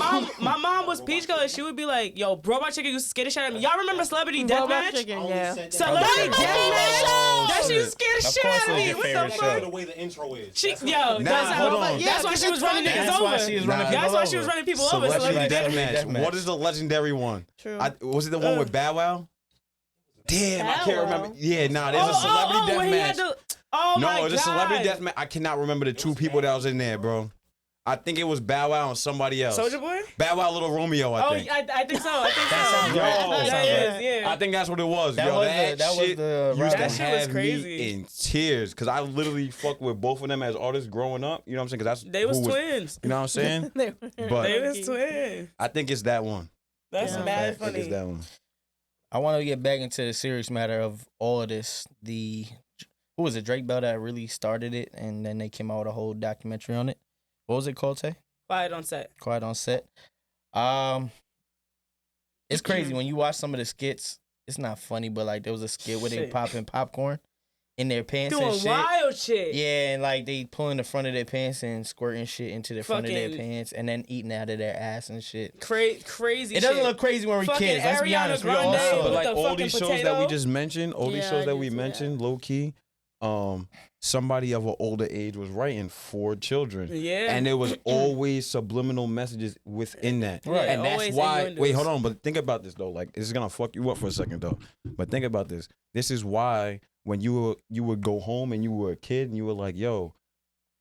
mom was peach color. She would be like, "Yo, Robot Chicken used to scare the shit out of me." Y'all remember Celebrity Robot Deathmatch? Chicken, yeah. Celebrity That's my favorite Deathmatch. show. That shit used to scare the Of shit course out it of was me. your What the favorite fuck? show. The way the intro is. She, That's yo, that's hold how. on. That's why she was running niggas That's why over. she was running Nah. people That's why over. she was running people over. Celebrity Celebrity Deathmatch. Deathmatch. What is the legendary one? True. Was it the one with Bow Wow? Damn, I Bow can't Wow? remember. Yeah, nah, there's a celebrity when he had deathmatch. the. Oh my No, god. it's a celebrity deathmatch. I cannot remember the two people that was in there, bro. I think it was Bow Wow and somebody else. Soldier Boy. Bow Wow, Little Romeo, I Oh, think. I think so. I think That so. sounds right. Yo. That Yeah, sounds it right. is, yeah. I think that's what it was. That Yo, was that the- that was shit the used to That shit was have crazy. me in tears because I literally fucked with both of them as artists growing up. You know what I'm saying? Because that's They was who twins. You know what I'm saying? They But- They was twins. I think it's that one. That's Yeah. mad I think it's funny. that one. I want to get back into the serious matter of all of this. Who was it? Drake Bell that really started it, and then they came out with a whole documentary on it. What was it called, Tay? Quiet on set. Quiet on Set. It's crazy when you watch some of the skits. It's not funny, but like there was a skit where they Shit. popping popcorn in their pants and Doing shit. wild shit. Yeah, and like they pulling the front of their pants and squirting shit into the front of their Fucking- pants, and then eating out of their ass and shit. Crazy It doesn't shit. look crazy when we're Fucking kids. Let's be Ariana honest. We Grande, all but saw But it. like- like the all fucking these shows that potato? we just mentioned, all these Yeah, shows I that did we see that. mentioned, low key, somebody of an older age was writing for children. Yeah. And there was always subliminal messages within that. Right. And that's Always why innuendos. wait, hold on, but think about this though. Like this is gonna fuck you up for a second though. But think about this. This is why when you would go home and you were a kid and you were like, yo,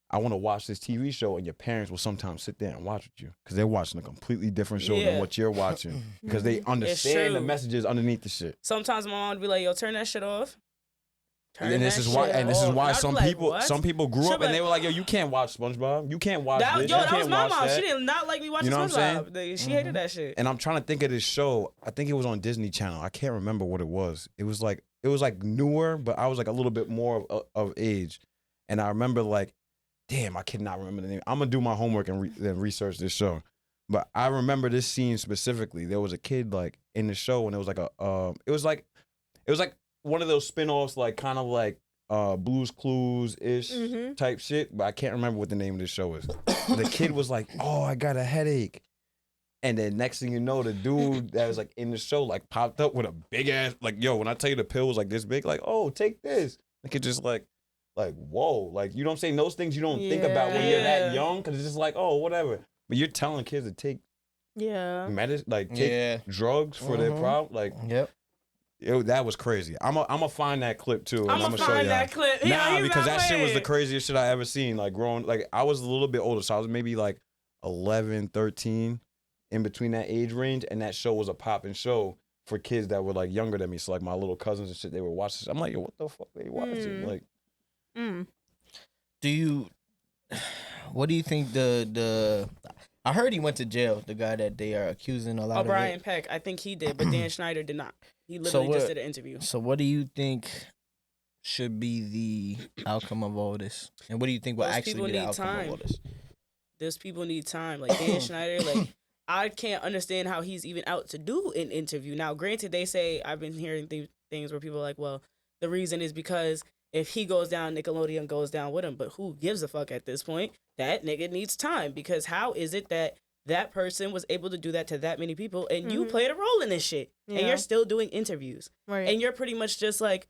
I want to watch this TV show, and your parents will sometimes sit there and watch with you because they're watching a completely different show Yeah. than what you're watching because they understand the true. messages underneath the shit. Sometimes my mom would be like, "Yo, turn that shit off." And this is why some people grew up and they were like, yo, you can't watch SpongeBob. You can't watch this. That you was can't my watch mom. that. She did not like me watching SpongeBob. She hated that shit. And I'm trying to think of this show. I think it was on Disney Channel. I can't remember what it was. It was like newer, but I was like a little bit more of age. And I remember like, damn, I cannot remember the name. I'm gonna do my homework and then research this show. But I remember this scene specifically. There was a kid like in the show, and it was like it was like one of those spin-offs, like kind of like Blue's Clues-ish type shit, but I can't remember what the name of this show is. The kid was like, oh, I got a headache. And then next thing you know, the dude that was like in the show like popped up with a big ass, like, yo, when I tell you the pill was like this big, like, oh, take this. The kid just like, whoa. Like, you know what I'm saying? Those things you don't think about when you're that young, because it's just like, oh, whatever. But you're telling kids to take take drugs for their problem. Like, that was crazy. I'm gonna find that clip too, and I'm gonna show you that clip. Nah, because that shit was the craziest shit I ever seen. Like growing, like I was a little bit older, so I was maybe like 11, 13, in between that age range, and that show was a popping show for kids that were like younger than me. So like my little cousins and shit, they were watching. I'm like, yo, what the fuck they watching? Like, what do you think the I heard he went to jail, the guy that they are accusing a lot of Brian Peck, I think he did, but Dan Schneider did not. He literally just did an interview. So what do you think should be the outcome of all this? And what do you think will actually be the outcome of all this? Those people need time. Like Dan Schneider, like I can't understand how he's even out to do an interview. Now, granted, they say, I've been hearing things where people are like, well, the reason is because if he goes down, Nickelodeon goes down with him. But who gives a fuck at this point? That nigga needs time, because how is it that person was able to do that to that many people, and you played a role in this shit, and you're still doing interviews, and you're pretty much just like,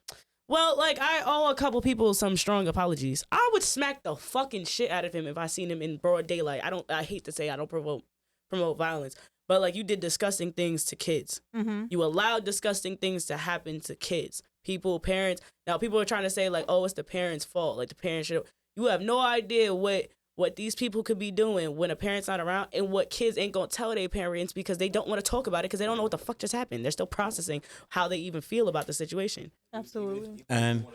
well, like, I owe a couple people some strong apologies. I would smack the fucking shit out of him if I seen him in broad daylight. I hate to say I don't promote violence, but like, you did disgusting things to kids. You allowed disgusting things to happen to kids. People, parents. Now people are trying to say like, oh, it's the parents' fault. Like the parents should. You have no idea what these people could be doing when a parent's not around, and what kids ain't gonna tell their parents because they don't want to talk about it because they don't know what the fuck just happened. They're still processing how they even feel about the situation. Absolutely. And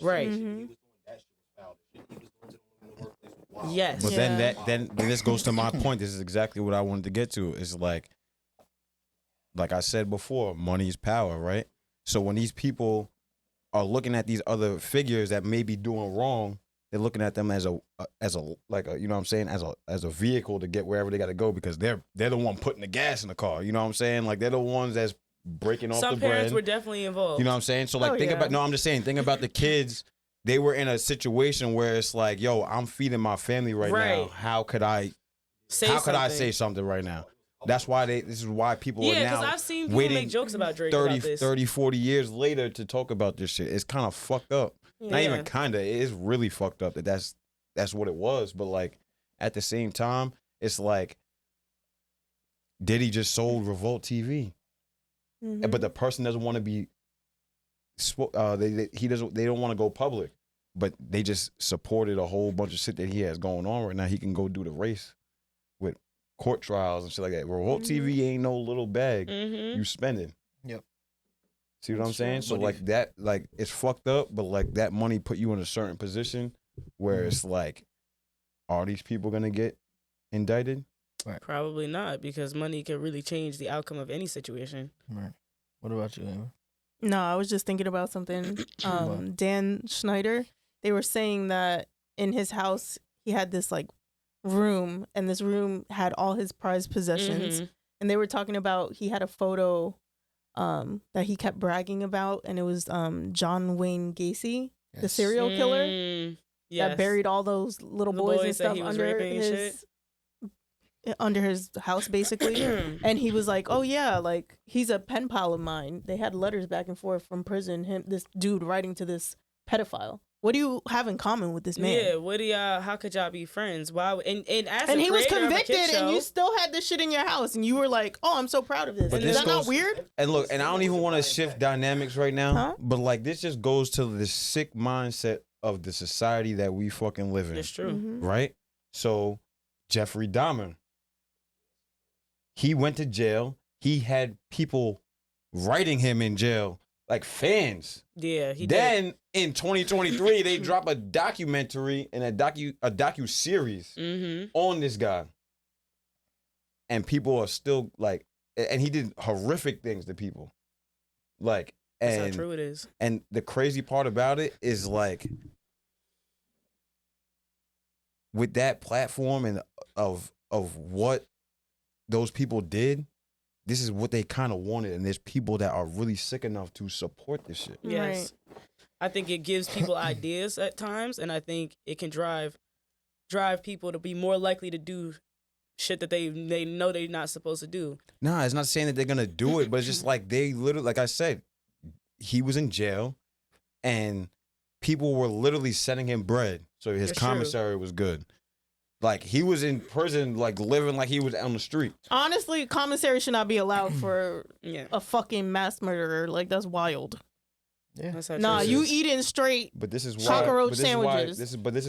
right. Yes. But then this goes to my point. This is exactly what I wanted to get to. It's like I said before, money is power, right? So when these people are looking at these other figures that may be doing wrong, they're looking at them as a like a, you know what I'm saying, as a vehicle to get wherever they got to go, because they're the one putting the gas in the car. You know what I'm saying? Like they're the ones that's breaking off the bread. Some parents were definitely involved. You know what I'm saying? So like think about the kids. They were in a situation where it's like, yo, I'm feeding my family right now. How could I say something right now? That's why this is why people are now because I've seen people make jokes about Drake 30, 40 years later to talk about this shit. It's kind of fucked up. Not even kind of. It is really fucked up that's what it was. But like at the same time, it's like Diddy just sold Revolt TV, but the person doesn't want to be. They don't want to go public, but they just supported a whole bunch of shit that he has going on right now. He can go do the race with court trials and shit like that. Revolt TV ain't no little bag. You spending. Yep. See what I'm saying? So like that, like it's fucked up, but like that money put you in a certain position where it's like, are these people gonna get indicted? Right. Probably not, because money can really change the outcome of any situation. Right. What about you, Emma? No, I was just thinking about something. Dan Schneider, they were saying that in his house, he had this like room, and this room had all his prized possessions. And they were talking about, he had a photo that he kept bragging about, and it was John Wayne Gacy, the serial killer that buried all those little boys and stuff under his house, basically. And he was like, oh yeah, like he's a pen pal of mine. They had letters back and forth from prison, this dude writing to this pedophile. What do you have in common with this man? Yeah, what do y'all, how could y'all be friends? Why? And he was convicted, and you still had this shit in your house, and you were like, oh, I'm so proud of this. But is that not weird? And look, and I don't even want to shift dynamics right now, but like this just goes to the sick mindset of the society that we fucking live in. It's true. Right? So Jeffrey Dahmer, he went to jail. he had people writing him in jail, like fans. Yeah, he then did. in 2023, they drop a documentary and a docu series on this guy, and people are still like, and he did horrific things to people, like, That's and how true it is. and the crazy part about it is like, with that platform and of what those people did, this is what they kind of wanted, and there's people that are really sick enough to support this shit. Yes. I think it gives people ideas at times, and I think it can drive people to be more likely to do shit that they know they're not supposed to do. Nah, it's not saying that they're gonna do it, but it's just like they literally, like I said, he was in jail, and people were literally sending him bread, so his That's true. commissary was good. Like, he was in prison, like living like he was on the street. Honestly, commissary should not be allowed for Yeah. a fucking mass murderer. Like, that's wild. Yeah. That's how Nah, true it you is. eating straight. But this is why Chocolate but this is why- sandwiches. this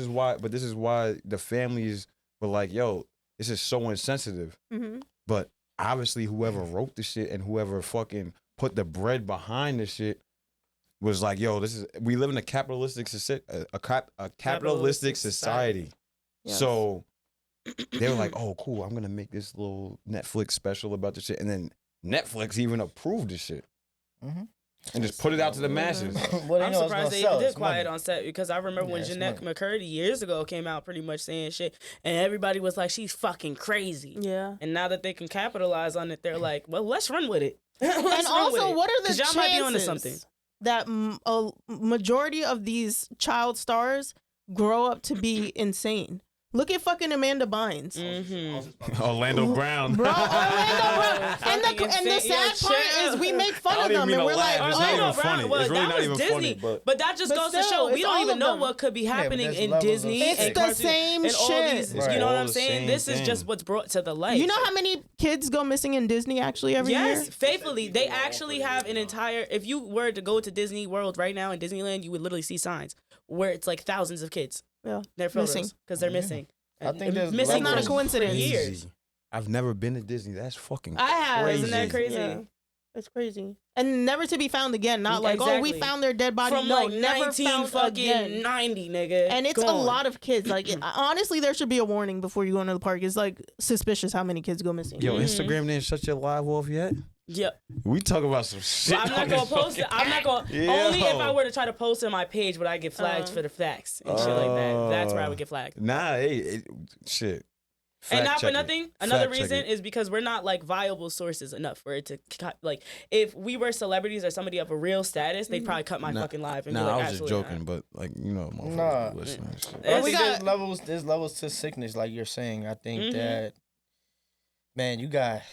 is why the families were like, yo, this is so insensitive. Mm-hmm. But obviously, whoever wrote the shit and whoever fucking put the bread behind the shit was like, yo, we live in a capitalistic capitalistic society. Yes. So they were like, oh, cool, I'm gonna make this little Netflix special about this shit, and then Netflix even approved this shit Mhm. and just put it out to the masses. Well, they I'm know it's surprised gonna they sell. even did It's quiet money. on set, because I remember when Yeah, it's Jeanette money. McCurdy years ago came out pretty much saying shit, and everybody was like, she's fucking crazy. Yeah. And now that they can capitalize on it, they're like, well, let's run with it. Let's And run with also, it. what are the 'Cause y'all might be onto something. chances that a majority of these child stars grow up to be insane? Look at fucking Amanda Bynes. Mm-hmm. Orlando Brown. Bro, Orlando Brown. And Fucking the insane. sad Yo, part chill. is we make fun I of don't even them mean and to we're laugh. like, It's oh, not even Orlando Brown, funny. well, It's really that not was even Disney, funny, but that just But goes to still, show we it's don't all even of know them. what could be Yeah, but happening there's in levels of Disney shit. It's and the cartoons same and all shit. these. Right. You know what All I'm the saying? same This is thing. just what's brought to the light. you know how many kids go missing in Disney actually every Yes, year? faithfully. They actually have an entire. If you were to go to Disney World right now in Disneyland, you would literally see signs where it's like thousands of kids. Yeah. They're photos Missing. because they're Yeah. missing. I think there's missing That's not a for coincidence. years. I've never been to Disney. That's fucking I have. crazy. Isn't that crazy? Yeah. It's crazy. And never to be found again. Not like, oh, we Exactly. found their dead body. From No, like never 19 found fucking again. 90, nigga. And it's a Gone. lot of kids. Like, honestly, there should be a warning before you go into the park. It's like suspicious how many kids go missing. Yo, Mhm. Instagram didn't shut your live off yet? Yep. We talk about some shit. I'm not on gonna this post it. fucking- I'm not gonna. Yo. Only if I were to try to post it on my page would I get flagged for the facts and shit like that. That's where I would get flagged. Nah, shit. And Fact not for check it. nothing, another Fact check reason it. is because we're not like viable sources enough for it to like. If we were celebrities or somebody of a real status, they'd probably cut my Nah, fucking live and Nah, be like, I was just absolutely joking, not. but like, you know, motherfuckers Nah. listening and shit. I We think got- there's levels to sickness, like you're saying. I think Mhm. that, man, you got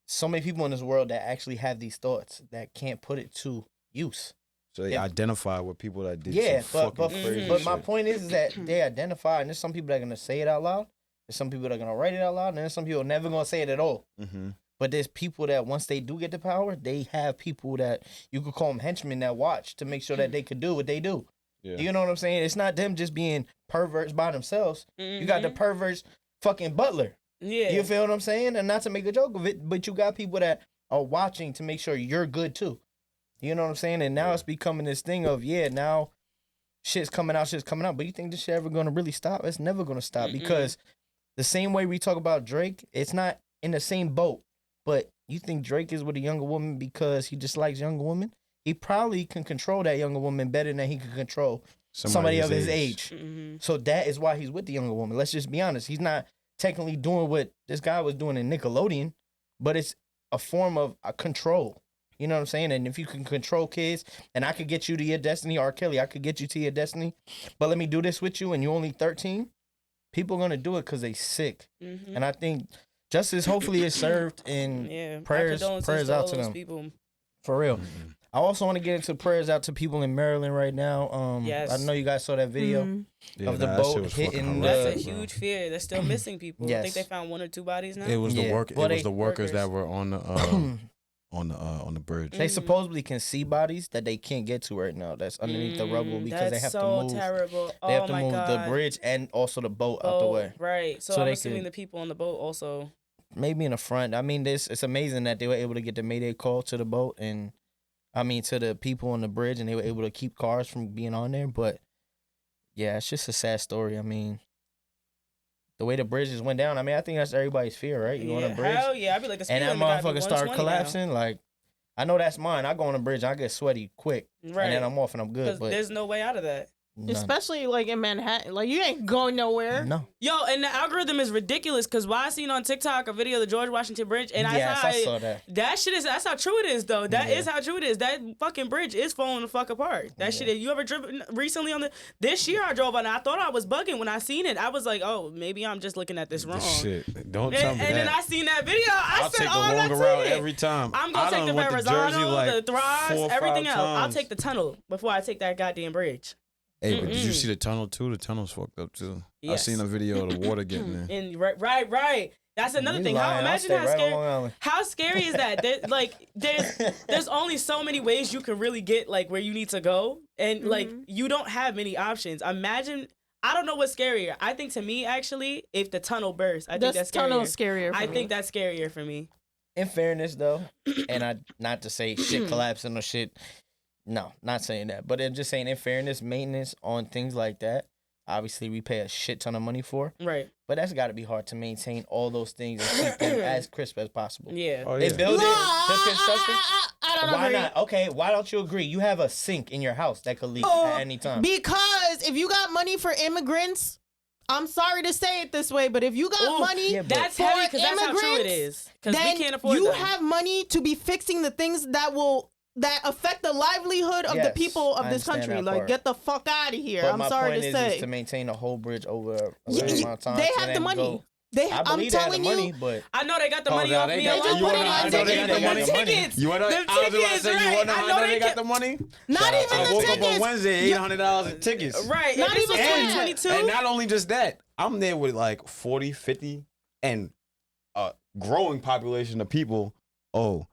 so many people in this world that actually have these thoughts that can't put it to use. So they Yeah. identify with people that did Yeah, some but fucking crazy but my shit. point is that they identify, and there's some people that are gonna say it out loud. There's some people that are gonna write it out loud, and there's some people never gonna say it at all. Mhm. But there's people that once they do get the power, they have people that you could call them henchmen that watch to make sure that they could do what they do. Yeah. You know what I'm saying? It's not them just being perverts by themselves. You got the Mhm. perverts fucking butler. Yeah. You feel what I'm saying? And not to make a joke of it, but you got people that are watching to make sure you're good too. You know what I'm saying? And now it's becoming this thing of, yeah, now shit's coming out. But you think this shit ever gonna really stop? It's never gonna stop because the same way we talk about Drake, it's not in the same boat. But you think Drake is with a younger woman because he just likes younger women? He probably can control that younger woman better than he can control somebody of his age. Mhm. So that is why he's with the younger woman. Let's just be honest. He's not technically doing what this guy was doing in Nickelodeon, but it's a form of control. You know what I'm saying? And if you can control kids, and I could get you to your destiny, R. Kelly, I could get you to your destiny, but let me do this with you, and you're only 13, people are gonna do it because they sick. Mhm. And I think justice hopefully is served, and Yeah. prayers My condolences prayers to out all to those them. people. For real. I also want to get into prayers out to people in Maryland right now. Yes. I know you guys saw that video. Mhm. Yeah, of the that shit boat was fucking hitting That's horrific, a bro. huge fear. They're still missing people. I Yes. think they found 1 or 2 bodies now. It was Yeah. the work. Well, It was they- the workers that workers. were on the on the bridge. They Mhm. supposedly can see bodies that they can't get to right now. That's underneath the rubble because they That's have so to move. terrible. They have Oh to my move God. the bridge and also the boat out the Oh, way. right. So, So I'm they assuming could- the people on the boat also. maybe in the front. I mean, it's amazing that they were able to get the Mayday call to the boat and, I mean, to the people on the bridge, and they were able to keep cars from being on there. But yeah, it's just a sad story. I mean, the way the bridges went down, I mean, I think that's everybody's fear, right? You on a bridge, Hell yeah, I'd be like the speed and that limit gotta be motherfucker start 120 now. collapsing. Like, I know that's mine. I go on a bridge, I get sweaty quick, Right. and then I'm off and I'm good. Because But there's no way out of that. none. Especially like in Manhattan. Like you ain't going nowhere. No. Yo, and the algorithm is ridiculous because why I seen on TikTok a video of the George Washington Bridge, and Yes, I saw that. That shit that's how true it is though. That is Yeah. how true it is. That fucking bridge is falling the fuck apart. That shit. You ever driven recently on this year? I drove on. I thought I was bugging when I seen it. I was like, oh, maybe I'm just looking at this wrong. Shit, don't tell me And then I that. seen that video. I I'll said, take oh, the that's longer route it. every time. I'm gonna I take the done went to Jersey, Verrazano, like, the Thrives, 4 or 5 everything else. I'll times. take the tunnel before I take that goddamn bridge. Hey, but did you see the tunnel too? The tunnel's fucked up too. I Yes. seen a video of the water getting in. And right. That's another You thing. lying. How I'll imagine stay how right on scary. Long Island. How scary is that? There's only so many ways you can really get like where you need to go, and like you don't have many options. Imagine. I don't know what's scarier. I think to me actually, if the tunnel bursts, I think that's scarier. tunnel's scarier. For I me. think that's scarier for me. In fairness, though, and I not to say shit collapsing or shit. No, not saying that. But I'm just saying, in fairness, maintenance on things like that, obviously we pay a shit ton of money for. Right. But that's got to be hard to maintain all those things and keep them as crisp as possible. Yeah. Oh, They yeah. build it, the construction. I don't Why agree. not? Okay, why don't you agree? You have a sink in your house that could leak at any time. Because if you got money for immigrants, I'm sorry to say it this way, but if you got Ooh, money yeah, but- That's for heavy because that's how true it immigrants, is. Because we then can't afford you them. have money to be fixing the things that affect the livelihood of the Yes, people of I this understand country. that like, part. get the fuck out of here. But I'm my sorry point to is say. to maintain a whole bridge over a Yeah, certain amount of time. they so have then the money. go- I I'm believe they have the telling money, you. but I know they got the Oh, money no, off they me got- a just lot. put it on I know they got the money. Tickets. You wanna? Them I was about to tickets, say, right. you wanna? I I know know they they got kept- the money. Not even I the woke up tickets. on Wednesday, $800 in tickets. Right. Not If this even was that. 2022. And not only just that, I'm there with like 40, 50, and a growing population of people. Oh,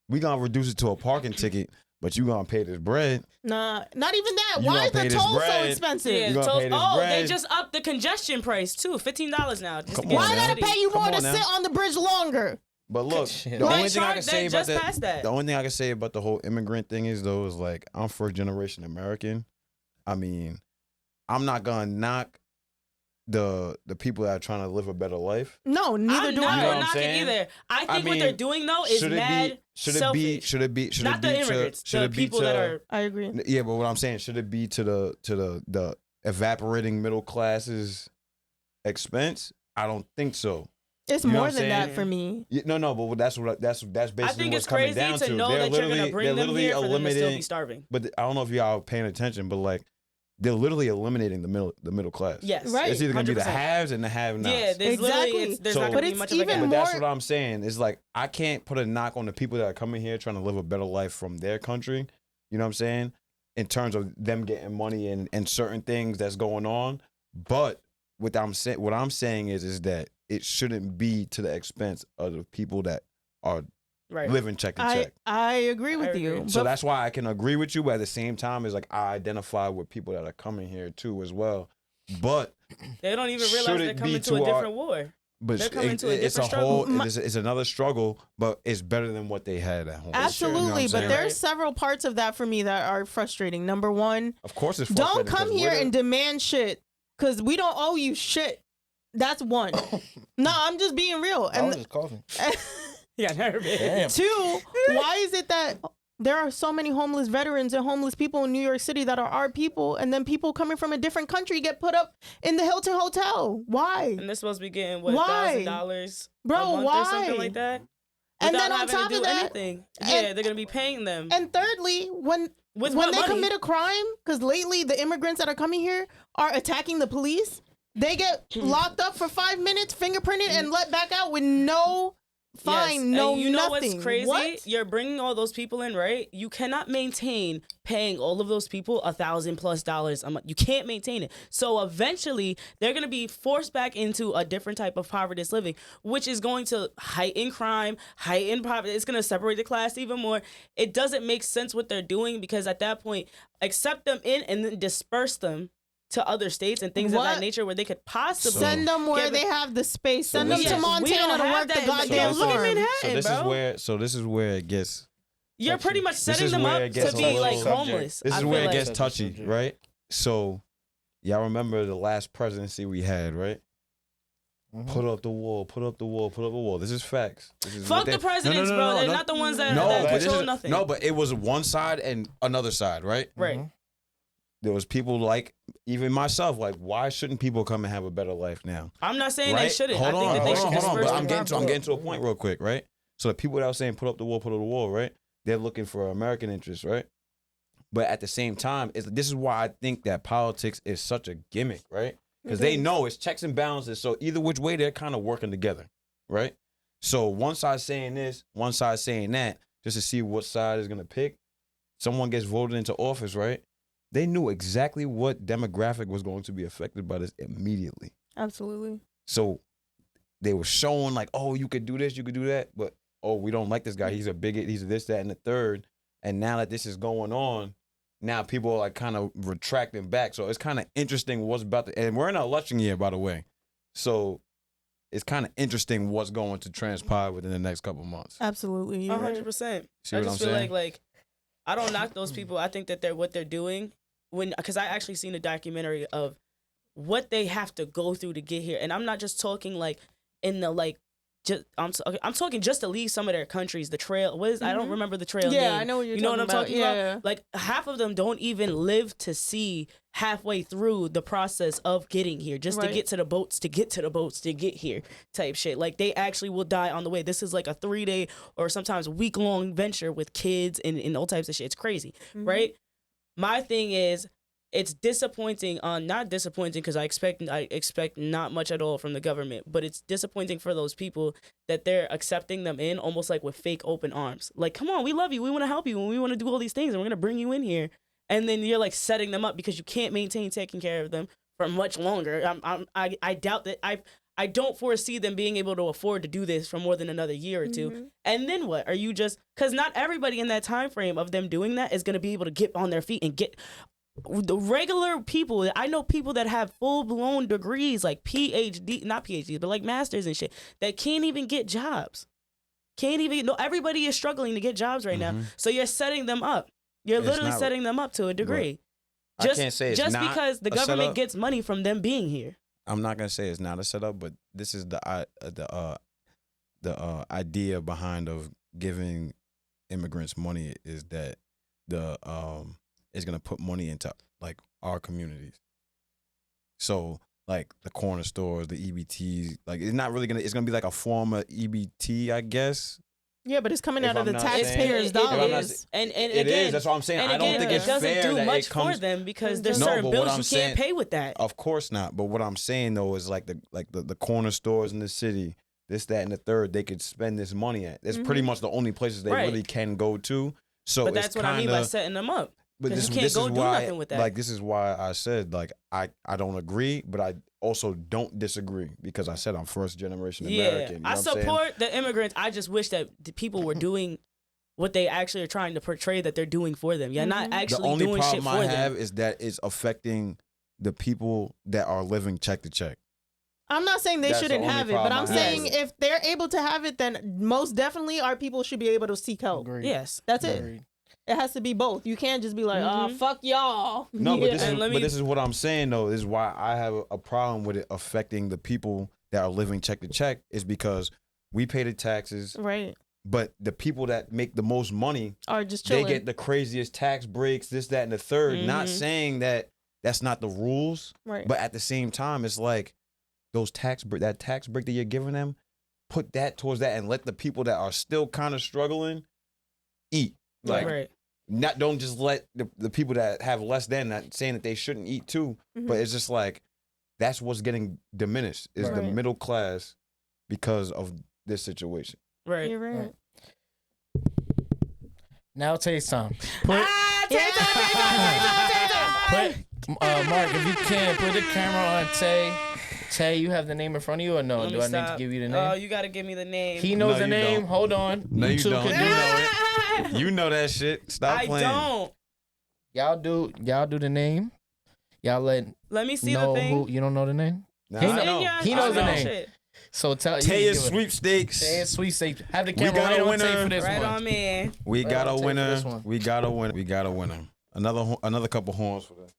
we gonna reduce it to a parking ticket, but you gonna pay this bread. Nah, not even that. You Why gonna is the pay this toll so bread. expensive? Yeah, You gonna tolls- pay this oh, they bread. just upped the congestion price too. $15 now. Just to Come get on Why in I the gotta city. pay you Come more on to now. sit on the bridge longer? But look, Shit. the They only thing I charge- can say they about just passed that. the only thing I can say about the whole immigrant thing is though is like I'm first generation American. I mean, I'm not gonna knock the people that are trying to live a better life. No, neither I'm do not You know I. what gonna I'm knock it saying? either. I think I what mean, they're doing though is mad selfish. Should it be Not the immigrants, the people that are. I agree. Yeah, but what I'm saying, should it be to the evaporating middle classes expense? I don't think so. It's You know more what I'm than that saying? for me. No, but that's basically I what's think it's coming crazy down to know They're that you're gonna literally- bring they're them literally here for them to still be eliminating. starving. But I don't know if y'all are paying attention, but like they're literally eliminating the middle class. Yes. Right. It's either gonna be the 100%. haves and the have-nots. Yeah, there's Exactly. literally there's So- not But gonna be it's much of a even gap. But that's more- what I'm saying. It's like I can't put a knock on the people that are coming here trying to live a better life from their country. You know what I'm saying? In terms of them getting money and certain things that's going on. But what I'm saying is that it shouldn't be to the expense of the people that are Right. living check and check. I agree with I you. agree. So but that's why I can agree with you, but at the same time, it's like I identify with people that are coming here too as well. But They don't even Should realize it they're be coming to to a our- different war. They're coming to a it's a different whole struggle. it's another struggle, but it's better than what they had at home. absolutely, You know what I'm but saying? there's several parts of that for me that are frustrating. Number one, Of course, it's don't frustrating come 'cause here we're and demand shit because we don't owe you shit. That's one. No, I'm just being real. I was And just coughing. Yeah, never been. Damn. two, why is it that there are so many homeless veterans and homeless people in New York City that are our people, and then people coming from a different country get put up in the Hilton Hotel? Why? And they're supposed to be getting what Why? $1,000 Bro, a month why? or something like that. And Without then on having top to do of that, anything. and- Yeah, they're gonna be paying them. And thirdly, when With when what they money? commit a crime, because lately the immigrants that are coming here are attacking the police, they get locked up for 5 minutes, fingerprinted, and let back out with no fine, Yes, no and you know nothing. what's crazy? What? You're bringing all those people in, right? You cannot maintain paying all of those people $1,000+ a month. You can't maintain it. So eventually, they're gonna be forced back into a different type of poverty living, which is going to heighten crime, heighten poverty. It's gonna separate the class even more. It doesn't make sense what they're doing because at that point, accept them in and then disperse them to other states and things of that nature where they could possibly send them where they have the space. Send them to Montana to work the goddamn look at farm. Manhattan, So this is where it gets. You're pretty much setting them up to be like homeless. This is where it gets touchy, right? So, y'all remember the last presidency we had, right? Put up the wall, put up the wall, put up the wall. This is facts. Fuck the presidents, bro. They're not the ones that control nothing. No, but it was one side and another side, right? Right. There was people like, even myself, like, why shouldn't people come and have a better life now? I'm not saying right? they shouldn't. Hold I think that they should on. But I'm disperse getting to a point real quick, right? So the people that are saying put up the wall, right? They're looking for American interests, right? But at the same time, this is why I think that politics is such a gimmick, right? Because they know it's checks and balances. So either which way, they're kind of working together, right? So one side saying this, one side saying that, just to see what side is going to pick. Someone gets voted into office, right? They knew exactly what demographic was going to be affected by this immediately. Absolutely. So they were showing like, oh, you could do this, you could do that. But, oh, we don't like this guy. He's a bigot. He's this, that, and the third. And now that this is going on, now people are like kind of retracting back. So it's kind of interesting what's about to, and we're in an election year, by the way. So it's kind of interesting what's going to transpire within the next couple months. Absolutely. 100%. I just feel like I don't knock those people. I think that what they're doing because I actually seen a documentary of what they have to go through to get here. And I'm not just talking like in the like, I'm talking just to leave some of their countries. The trail I don't remember the trail name. I know what you're talking about. You know what I'm talking about? Yeah. Like half of them don't even live to see halfway through the process of getting here, just to get to the boats, to get here type shit. Like they actually will die on the way. This is like a 3-day or sometimes week-long venture with kids and all types of shit. It's crazy, right? My thing is, it's disappointing not disappointing because I expect not much at all from the government, but it's disappointing for those people that they're accepting them in almost like with fake open arms. Like, come on, we love you, we want to help you, and we want to do all these things, and we're gonna bring you in here, and then you're like setting them up because you can't maintain taking care of them for much longer. I doubt that. I don't foresee them being able to afford to do this for more than another year or two. And then what? Are you just because not everybody in that time frame of them doing that is gonna be able to get on their feet and get. The regular people, I know people that have full-blown degrees, like not PhDs, but like masters and shit, that can't even get jobs. Everybody is struggling to get jobs right now. So you're setting them up. You're literally setting them up to a degree. I can't say it's just not because the government gets money from them being here. I'm not gonna say it's not a setup, but this is the idea behind of giving immigrants money is that is gonna put money into like our communities. So like the corner stores, the EBTs, like it's not really gonna. It's gonna be like a form of EBT, I guess. Yeah, but it's coming out of the taxpayers' dollars. And it again, is. That's what I'm saying. I don't think it's fair. It doesn't do much for them because there's certain bills you can't pay with that. Of course not. But what I'm saying though is like the corner stores in the city, this, that, and the third, they could spend this money at. It's pretty much the only places they really can go to. So, but that's what I mean by setting them up. But you can't go do nothing with that. Like this is why I said like I don't agree, but I also don't disagree because I said I'm first generation American. You know I support the immigrants. I just wish that the people were doing what they actually are trying to portray that they're doing for them. Yeah, not actually doing shit for them. The only problem I have is that it's affecting the people that are living check to check. I'm not saying they shouldn't have it, but I'm saying if they're able to have it, then most definitely our people should be able to seek help. Agreed. Yes, that's it. It has to be both. You can't just be like, fuck y'all. No, but this is what I'm saying, though. This is why I have a problem with it affecting the people that are living check to check is because we pay the taxes. Right. But the people that make the most money are just chilling. They get the craziest tax breaks, this, that, and the third. Not saying that that's not the rules. Right. But at the same time, it's like that tax break that you're giving them, put that towards that and let the people that are still kind of struggling eat. Like, don't just let the people that have less than, not saying that they shouldn't eat too, but it's just like that's what's getting diminished is the middle class because of this situation. Right. You're right. Now taste time. Mark, if you can, put the camera on Tay. Tay, you have the name in front of you or no? Do I need to give you the name? Oh, you got to give me the name. He knows the name. Don't. Hold on. No, you don't. You know it. You know that shit. Stop playing. I don't. Y'all do the name. Y'all let me see know the thing. who you don't know the name. Nah, He I know- know. he knows the I know name. shit. So tell Taya you sweepstakes. Taya sweepstakes. Have the We camera got right a on tape winner. for this Right one. on, man. We Right got on a tape for this winner. one. We got a winner. We got a winner. Another couple horns for that.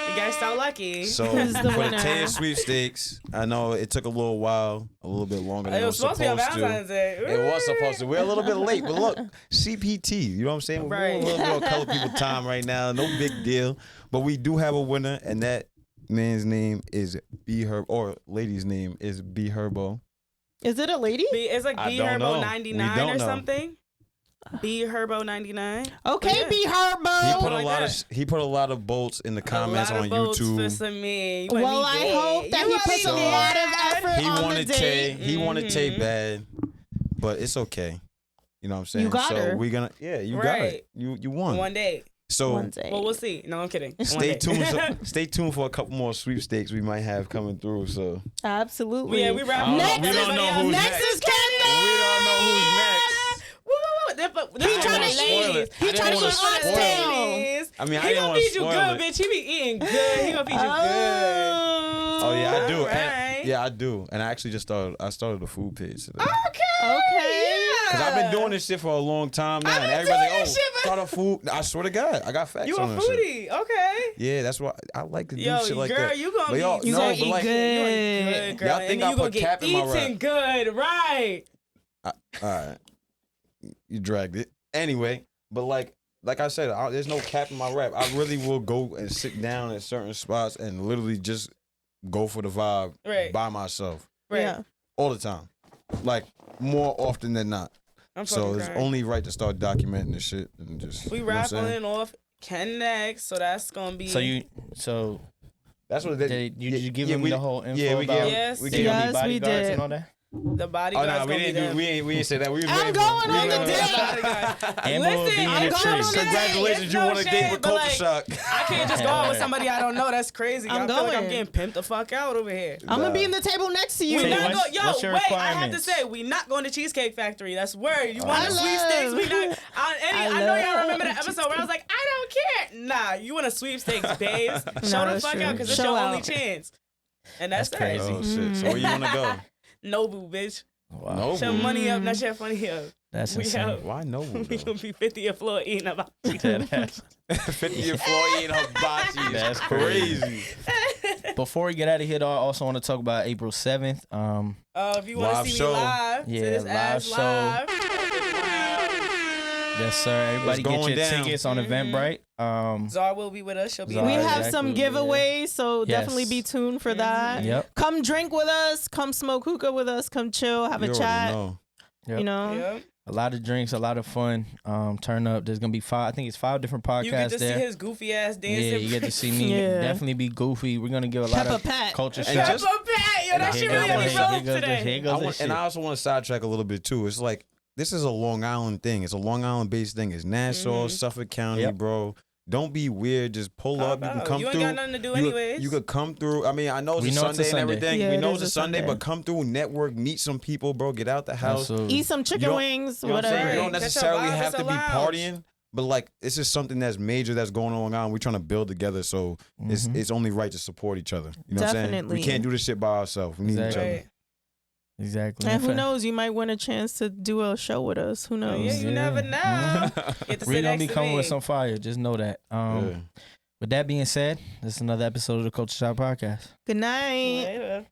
You guys so lucky. So Who's the for the winner? Taya sweepstakes, I know it took a little while, a little bit longer than It was supposed to be on Valentine's Day. It was supposed to. We're a little bit late, but look, CPT. You know what I'm saying? We're Right. doing a little bit of color people time right now. No big deal. But we do have a winner, and that man's name is B Herb, or lady's name is B Herbo. Is it a lady? It's like I B don't know. Herbo We 99 don't or know. something. B Herbo 99. Okay, Yeah. be He Herbo. put a like lot that. of he put a lot of bolts in the comments a lot on of votes for YouTube. some me. You Well, want me I dead. hope that You he want me puts a dead. lot of effort He on the wanted Tay. date. He wanted Tay Mhm. bad, but it's okay. You know what I'm saying? You got so her. we're gonna you got Right. it. You won. One day. So One day. Well, we'll see. No, I'm kidding. One stay day. tuned. Stay tuned for a couple more sweepstakes we might have coming through. So Absolutely. Yeah, we wrap I don't know. Next We is, don't know who's next next. is Kendall. we don't know who's next. He's I trying didn't to wanna spoil eat. it. He I didn't trying to wanna eat spoil it. oxtail. I mean, I He didn't gonna want to feed you spoil good, it. bitch. He be eating good. He gonna feed you good. Oh yeah, I do. Alright. And, yeah, I do. And I actually just started. I started a food page today. Okay. Cause I've been doing this shit for a long time now, I've and been everybody's doing like, this "Oh, shit, but- start a food." I swear to God, I got facts You a on this shit. foodie. Okay. Yeah, that's why I like to do Yo, shit like girl, that. you gonna But be y'all- You no, gonna but eat like, good. You gonna eat good, girl. Y'all And think then I you gonna put get cap in my eating rap. good, right? all right, you dragged it anyway. But like I said, there's no cap in my rap. I really will go and sit down at certain spots and literally just go for the vibe Right. by myself Right. Yeah. all the time, like more often than not. I'm So fucking it's crying. only right to start documenting this shit and just We you know what I'm saying? raffling off Ken next, so that's gonna be. So That's what did you give him we- the whole info yeah, we about gave- Yes. we they gave gonna be Yes, we bodyguards did. and all that? the Oh bodyguards no, we gonna be didn't do. them. We ain't say that. We was I'm waiting going for, on we the was date. waiting Amber will Listen, be in I'm the going tree. on the date. Congratulations, It's you no won a date shade, with but, Culture like, Shock. I can't just go out with somebody I don't know. That's crazy. I'm I feel like I'm going. getting pimped the fuck out over here. I'm gonna be in the table next to you. We Tay, not what's- go, yo, what's your wait, I have to requirements? say, we not going to Cheesecake Factory. That's word. You want I a sweepstakes? We love- not. I I know y'all love remember that episode where I was like, I don't care. Nah, you want a sweepstakes, babes. Show the that's fuck true. out because it's Show your only out. chance. And that's That's crazy. crazy. Oh shit! So where you wanna go? Nobu, bitch. Wow. No. Shut money up, not your funny up. That's We insane. have- Why no? We gonna be 50th floor eating about. That's 50th floor eating hibachi. That's crazy. Before we get out of here, though, I also want to talk about April 7th. If you want Live to see show. me live, Yeah, to this live ass show. live. Yes, sir. Everybody get going your down. tickets on Eventbrite. Zara will be with us. She'll be Zara, We there. have exactly, some yeah. giveaways, so Yes. definitely be tuned for that. Yep. Come drink with us. Come smoke hookah with us. Come chill, have You a already chat. know. You know, Yep. A lot of drinks, a lot of fun. Turn up. There's gonna be 5. I think it's 5 different podcasts You get to there. see his goofy ass dancing. Yeah, you get to see me. Yeah. Definitely be goofy. We're gonna give a lot Peppa of Pat. culture And shots. just- Peppa Pat, yo, that Here shit goes really the on shit. his Here rope goes the- today. here goes the shit. And I also want to sidetrack a little bit too. It's like this is a Long Island thing. It's a Long Island based thing. It's Nassau, Suffolk County, Yep. bro. Don't be weird. Just pull Pop up. You can out. come You ain't through. got nothing to do You anyways. could come through. I mean, I know it's We a know Sunday it's a and Sunday. everything. Yeah, we it know is it's a a Sunday, Sunday. but come through, network, meet some people, bro. Get out the house. Absolutely. Eat some chicken You don't- wings, You know what I'm saying? whatever. You don't Catch a necessarily vibe, have it's to a be lounge. partying, but like this is something that's major that's going on in Long Island. We're trying to build together, so it's only right to support each other. You know what I'm saying? Definitely. We can't do this shit by ourselves. We need Exactly. each other. Right. Exactly. And who knows? You might win a chance to do a show with us. Who Oh, knows? yeah, you Yeah. never know. Get to We're sit gonna next be to coming me. with some fire. Just know that. Yeah. With that being said, this is another episode of the Culture Shop Podcast. Good night. Later.